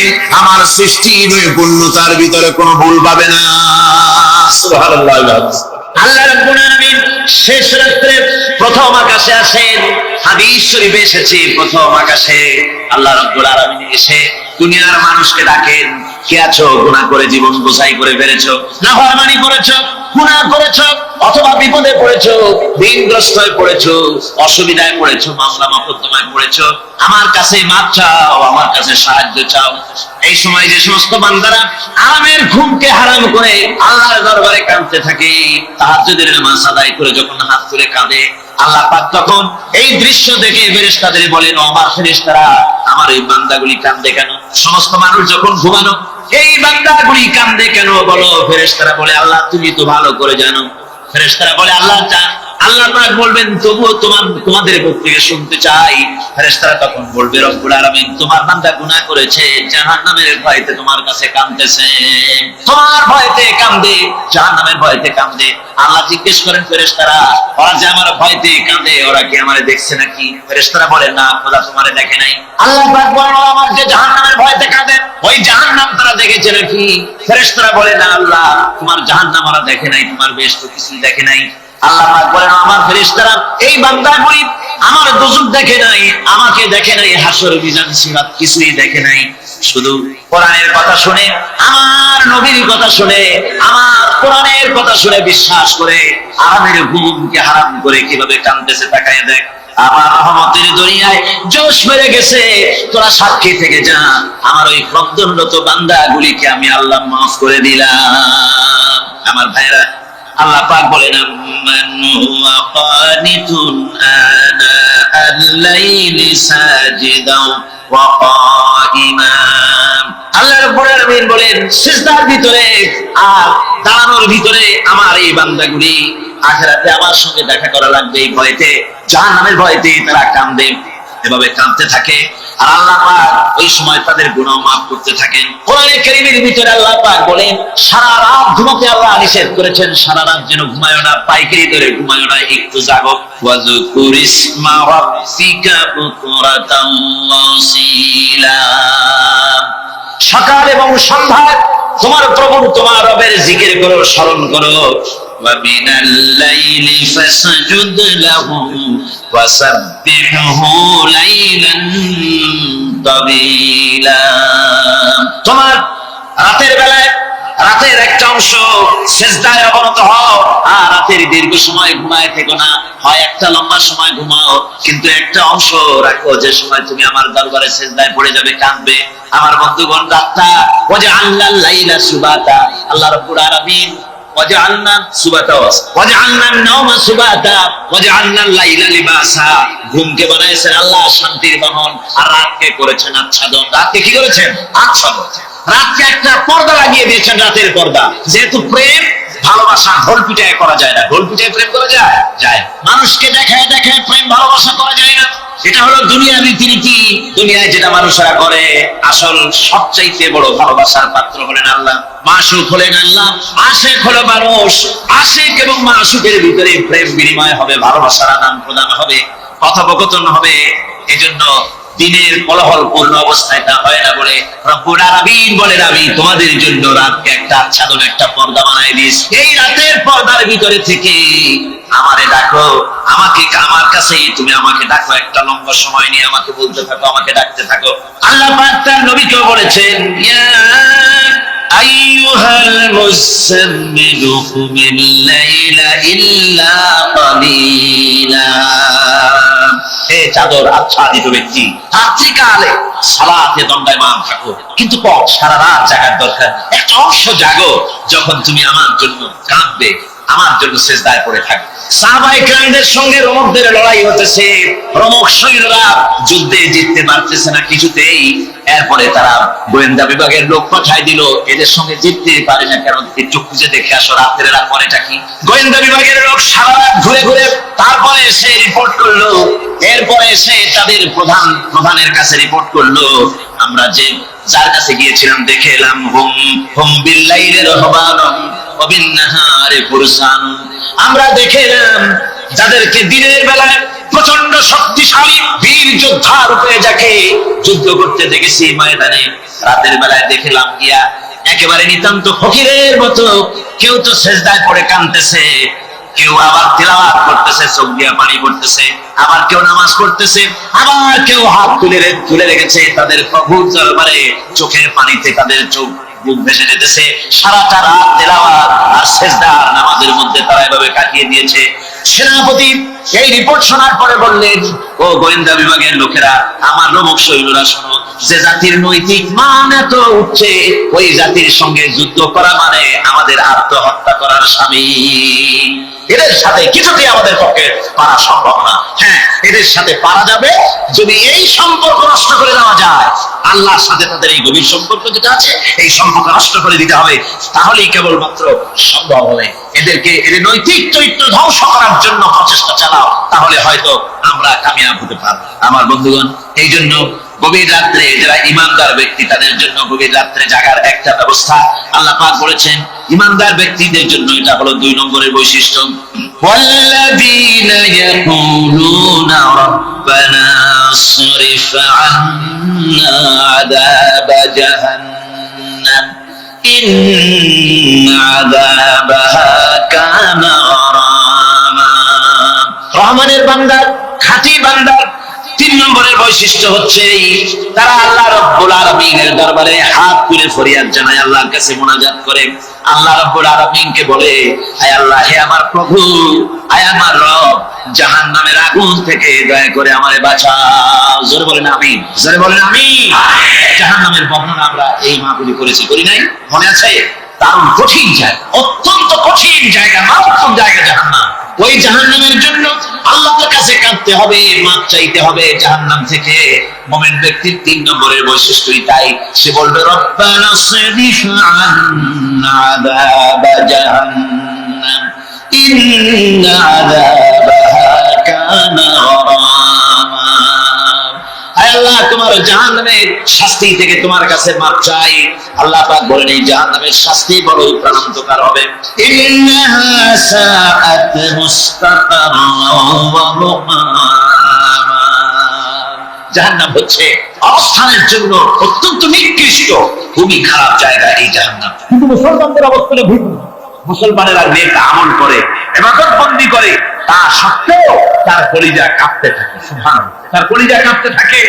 আমার সৃষ্টি নৈপুণ্যতার ভিতরে কোনো ভুল পাবে না। সুবহানাল্লাহ। আল্লাহ রাব্বুল আলামিন শেষ রাত্রে প্রথম আকাশে আসেন। হাদিস শরীফে এসেছে, প্রথম আকাশে আল্লাহ রাব্বুল আলামিন এসে দুনিয়ার মানুষকে ডাকেন, কে আছো? গুনাহ করে জীবন বোঝাই করে ফেলেছো, নাফরমানি করেছো, গুনাহ করেছো, অথবা বিপদে পড়েছো, ঋণগ্রস্ত হয়ে পড়েছো, অসুবিধায় পড়েছো, মামলা মোকদ্দমায় পড়েছো, আমার কাছে মাপ চাও, আমার কাছে সাহায্য চাও। এই সময় যে সমস্ত বান্দারা আরামের ঘুমকে হারাম করে আল্লাহর দরবারে কাঁদতে থাকে, তাহাজ্জুদের নামাজ আদায় করে যখন হাত তুলে কাঁদে, আল্লাহ পাক তখন এই দৃশ্য দেখে ফেরেশতাদের বলেন, ও আমার ফেরেশতারা, আমার এই বান্দাগুলি কাঁদে কেন? সমস্ত মানুষ যখন ঘুমানো, এই বান্দাগুলি কাঁদে কেন বলো? ফেরেশতারা বলে, আল্লাহ তুমি তো ভালো করে জানো। ফেরেশতারা বলে, আল্লাহ আল্লাহ পাক বলবেন তবুও তোমাদের মুখ থেকে শুনতে চাই। ফেরেশতারা তখন বলবে রব্বুল আলামিন তোমার বান্দা গুনাহ করেছে, জাহান্নামের ভয়তে তোমার কাছে কাঁদতেছে, তোমার ভয়তে কাঁদে, জাহান্নামের ভয়তে কাঁদে। আল্লাহ জিজ্ঞেস করেন ফেরেশতারা ওরা যে আমার ভয়তে কাঁদে ওরা কি আমারে দেখছে নাকি? ফেরেশতারা বলে না খোদা তোমারে দেখে নাই। আল্লাহ পাক বলেন আমার যে জাহান্নামের ভয়তে কাঁদে ওই জাহান্নাম তারা দেখেছে নাকি? ফেরেশতারা বলে না আল্লাহ তোমার জাহান্নাম ওরা দেখে নাই, তোমার বেহেশত কিছুই দেখে নাই। আল্লাহ পাক বলেন আমার ফেরেশতারা এই বান্দাগুলি আমার দুজক দেখে নাই, আমাকে দেখে নাই, হাসর মিজান সিরাত কিছুই দেখে নাই, শুধু কোরআনের কথা শুনে, আমার নবীর কথা শুনে, আমার কোরআনের কথা শুনে বিশ্বাস করে আরামের ঘুমকে হারাম করে কিভাবে কাঁদতেছে তাকায় দেখ। আমার রহমতের দরিয়ায় জোশ মেরে গেছে, তোরা সাক্ষী থেকে যা আমার ওই ক্রন্দনরত বান্দাগুলিকে আমি আল্লাহ মাফ করে দিলাম। আমার ভাইরা আল্লাহ পাক বলেন আম্মান হুয়া কানিতুন আনা আল-লাইলি সাজিদাও ওয়া কাইমা। আল্লাহ রাব্বুল আলামিন বলেন সিজদার ভিতরে আর দাঁড়ানোর ভিতরে আমার এই বান্দাগুলি আখিরাতে আমার সঙ্গে দেখা করা লাগবে এই ভয়তে, জাহান্নামের ভয়তে তারা কাঁদে, এভাবে কাঁদতে থাকে। আর আল্লাহ পাক ওই সময় তাদের গুনাহ মাফ করতে থাকেন। কোরআনে কারীমের ভিতরে আল্লাহ পাক বলেন সারা রাত ঘুমাতে আল্লাহ নিষেধ করেছেন, সারা রাত যেন ঘুমায়ো না, পাইকারি ধরে ঘুমায়ো না, একটু জাগো। ওয়াজকুর ইসমা রাব্বিকা বুকরাতাও ওয়া আসীলা। সকাল এবং সন্ধ্যায় তোমার প্রভু তোমার রবের জিকির করো, স্মরণ করো। ওয়া মিনাল লাইলি ফাসজুদ লাহু ওয়াসাব্বিহু লাইলান তাওয়িলা। তোমার রাতের বেলায় রাতের একটা অংশ সিজদায় অবনত হও, আর রাতের দীর্ঘ সময় ঘুমায় থেকো না, হয় একটা লম্বা সময় ঘুমাও কিন্তু একটা অংশ রাখো যে সময় তুমি আমার দরবারে সিজদায় পড়ে যাবে, কাঁদবে। আমার বন্ধুগণ রাতটা ওয়াজআলনাল লাইলা সুবাতা, আল্লাহ রাব্বুল আলামিন ওয়াজআলনা সুবাতা ওয়াজআলনান নাওমা সুবাতা ওয়াজআলনাল লাইলা লিবাসা, ঘুমকে বানাইছেন আল্লাহ শান্তির বাহন, আর রাতকে করেছেন আচ্ছাদন। রাতকে কি করেছেন? আচ্ছাদন। রাতকে একটা পর্দা লাগিয়ে দিয়েছেন, রাতের পর্দা। যেহেতু প্রেম ভালোবাসা ঢোল পিটায় করা যায় না, ঢোল পিটায় প্রেম করা যায় যায়, মানুষকে দেখায় দেখায় প্রেম ভালোবাসা করা যায় না। এটা হলো দুনিয়ার রীতিনীতি, দুনিয়ায় যেটা মানুষরা করে। আসল সবচাইতে বড় ভালোবাসার পাত্র হলেন আল্লাহ, মাসুক হলেন আল্লাহ, আশেক হলো মানুষ। আশেক এবং মাসুকের ভিতরে প্রেম বিনিময় হবে, ভালোবাসার আদান প্রদান হবে, কথোপকথন হবে। এজন্য দিনের কোলাহল পূর্ণ অবস্থায় তা হয় না বলে রব্বুল আলামিন বলেন আমি তোমাদের জন্য রাতকে একটা আচ্ছাদন, একটা পর্দা বানাই দিয়েছি। এই রাতের পর্দার ভিতরে থেকে আমারে ডাকো, আমাকে আমার কাছেই তুমি আমাকে ডাকো, একটা লম্বা সময় নিয়ে আমাকে বলতে থাকো, আমাকে ডাকতে থাকো। আল্লাহ পাক তার নবীকে বলেছেন ইয়া আইয়ুহাল মুসাম্মিলু কুমিল লাইলা ইল্লা কালিলা। হে চাদর আচ্ছাদিত ব্যক্তি, রাত্রিকালে সালাতে দণ্ডায়মান থাকো, কিন্তু সারা রাত জাগার দরকার। একটা অংশ জাগো যখন তুমি আমার জন্য কাঁদবে, আমার জন্য সিজদায় পড়ে থাকবে। সাহাবায়ে কেরামদের সঙ্গে রোমকদের লড়াই হতেছে, রোমক সৈন্যরা যুদ্ধে জিততে পারতেছে না কিছুতেই। এরপরে তারা গোয়েন্দা বিভাগের লোক পাঠায় দিল, এদের সঙ্গে জিততে পারে না কেন, একটু খুঁজে দেখে আসো রাতের এরা করেটা কি। গোয়েন্দা বিভাগের লোক সারা রাত ঘুরে ঘুরে তারপরে এসে রিপোর্ট করলো। এরপরে এসে তাদের প্রধানের কাছে রিপোর্ট করলো, আমরা যে যার কাছে গিয়েছিলাম দেখে এলাম হুম হুম বিল্লাইলি রাহবানুন ওয়া বিন-নাহারি ফুরসানুন। আমরা দেখে এলাম যাদেরকে দিনের বেলায় প্রচন্ড শক্তিশালী বীর যোদ্ধা রূপে যাকে যুদ্ধ করতে দেখেছি ময়দানে, রাতের বেলায় দেখলাম গিয়া একেবারে নিতান্ত ফকিরের মতো কেউ তো সিজদায় পড়ে কাঁদতেছে, কেউ আবার তিলাওয়াত করতেছে, চোখ দিয়া পানি পড়তেছে, আবার কেউ নামাজ পড়তেছে, আবার কেউ হাত তুলে রেখেছে তাদের প্রভুর দরবারে, চোখের পানিতে তাদের চোখ বুক ভেসে যেতেছে। সারাটা রাত তিলাওয়াত আর সিজদা আর নামাজের মধ্যে তারা এভাবে কাটিয়ে দিয়েছে। সেনাপতি এই রিপোর্ট শোনার পরে বললেন, ও গোয়েন্দা বিভাগের লোকেরা, আমার রোমক সৈন্যরা শোনো, যে জাতির নৈতিক মান এত উঠছে ওই জাতির সঙ্গে যুদ্ধ করা মানে আমাদের আত্মহত্যা করার শামিল। এদের সাথে কিছুতেই আমাদের পক্ষে পারা সম্ভব না। হ্যাঁ, এদের সাথে পারা যাবে যদি এই সম্পর্ক নষ্ট করে দেওয়া যায়। আল্লাহর সাথে তাদের এই গভীর সম্পর্ক যেটা আছে, এই সম্পর্ক নষ্ট করে দিতে হবে। তাহলেই কেবলমাত্র সম্ভব হবে। এদের নৈতিক চরিত্র ধ্বংস করার জন্য প্রচেষ্টা চালাও, তাহলে হয়তো আমরা কামিয়াব হতে পারবো। আমার বন্ধুগণ, এই জন্য গভীর রাত্রে যারা ইমানদার ব্যক্তি, তাদের জন্য গভীর রাত্রে জাগার একটা ব্যবস্থা আল্লাহ পাক বলেছেন। ইমানদার ব্যক্তিদের জন্য এটা হলো 2 নম্বরের বৈশিষ্ট্য। والذين يقولون ربنا اصرف عنا عذاب جهنم إن عذابها كان غراما। রহমানের বান্দা, খাঁটি বান্দা 3 নম্বরের বৈশিষ্ট্য হচ্ছে তারা আল্লাহ রাব্বুল আলামিনের দরবারে হাত তুলে ফরিয়াদ জানায়, আল্লাহর কাছে মুনাজাত করে। আল্লাহ রাব্বুল আলামিনকে বলে, আয় আল্লাহ, হে আমার প্রভু, আয় আমার রব, জাহান্নামের আগুন থেকে দয়া করে আমারে বাঁচাও। জোরে বলেন আমিন, জোরে বলেন আমিন। জাহান্নামের বর্ণনা আমরা এই মাহফিলে করেছি, করি নাই? মনে আছে? দারুণ কঠিন জায়গা, অত্যন্ত কঠিন জায়গা, মারাত্মক জায়গা জাহান্নাম। ওই জাহান্নামের জন্য আল্লাহর কাছে কাঁদতে হবে, মাপ চাইতে হবে জাহান্নাম থেকে। মুমিন ব্যক্তির 3 নম্বরের বৈশিষ্ট্যই তাই। সে বলবে, রব্বানা সরিফ আন্না আযাবা জাহান্নাম ইন্না আযাবাহা কানা গরামা। আয় আল্লাহ, তোমার জাহান্নামের শাস্তি থেকে তোমার কাছে মাপ চাই। আল্লাহ পাক বলেন, এই জাহান্নামের শাস্তি বড়ই প্রাণান্তকার হবে। ইন্নাহা সাআত মুস্তাকাররাও ওয়া মুকামা। জাহান্নাম হচ্ছে অবস্থানের জন্য অত্যন্ত নিকৃষ্ট, খুবই খারাপ জায়গা এই জাহান্নাম। কিন্তু মুসলমানদের অবস্থানে ভিন্ন। মুসলমানেরা নেক আমল করে, ইবাদত বন্দি করে, তা সত্ত্বেও তার কলিজা কাঁপতে থাকে। সুবহানাল্লাহ, তার কলিজা কাঁপতে থাকে।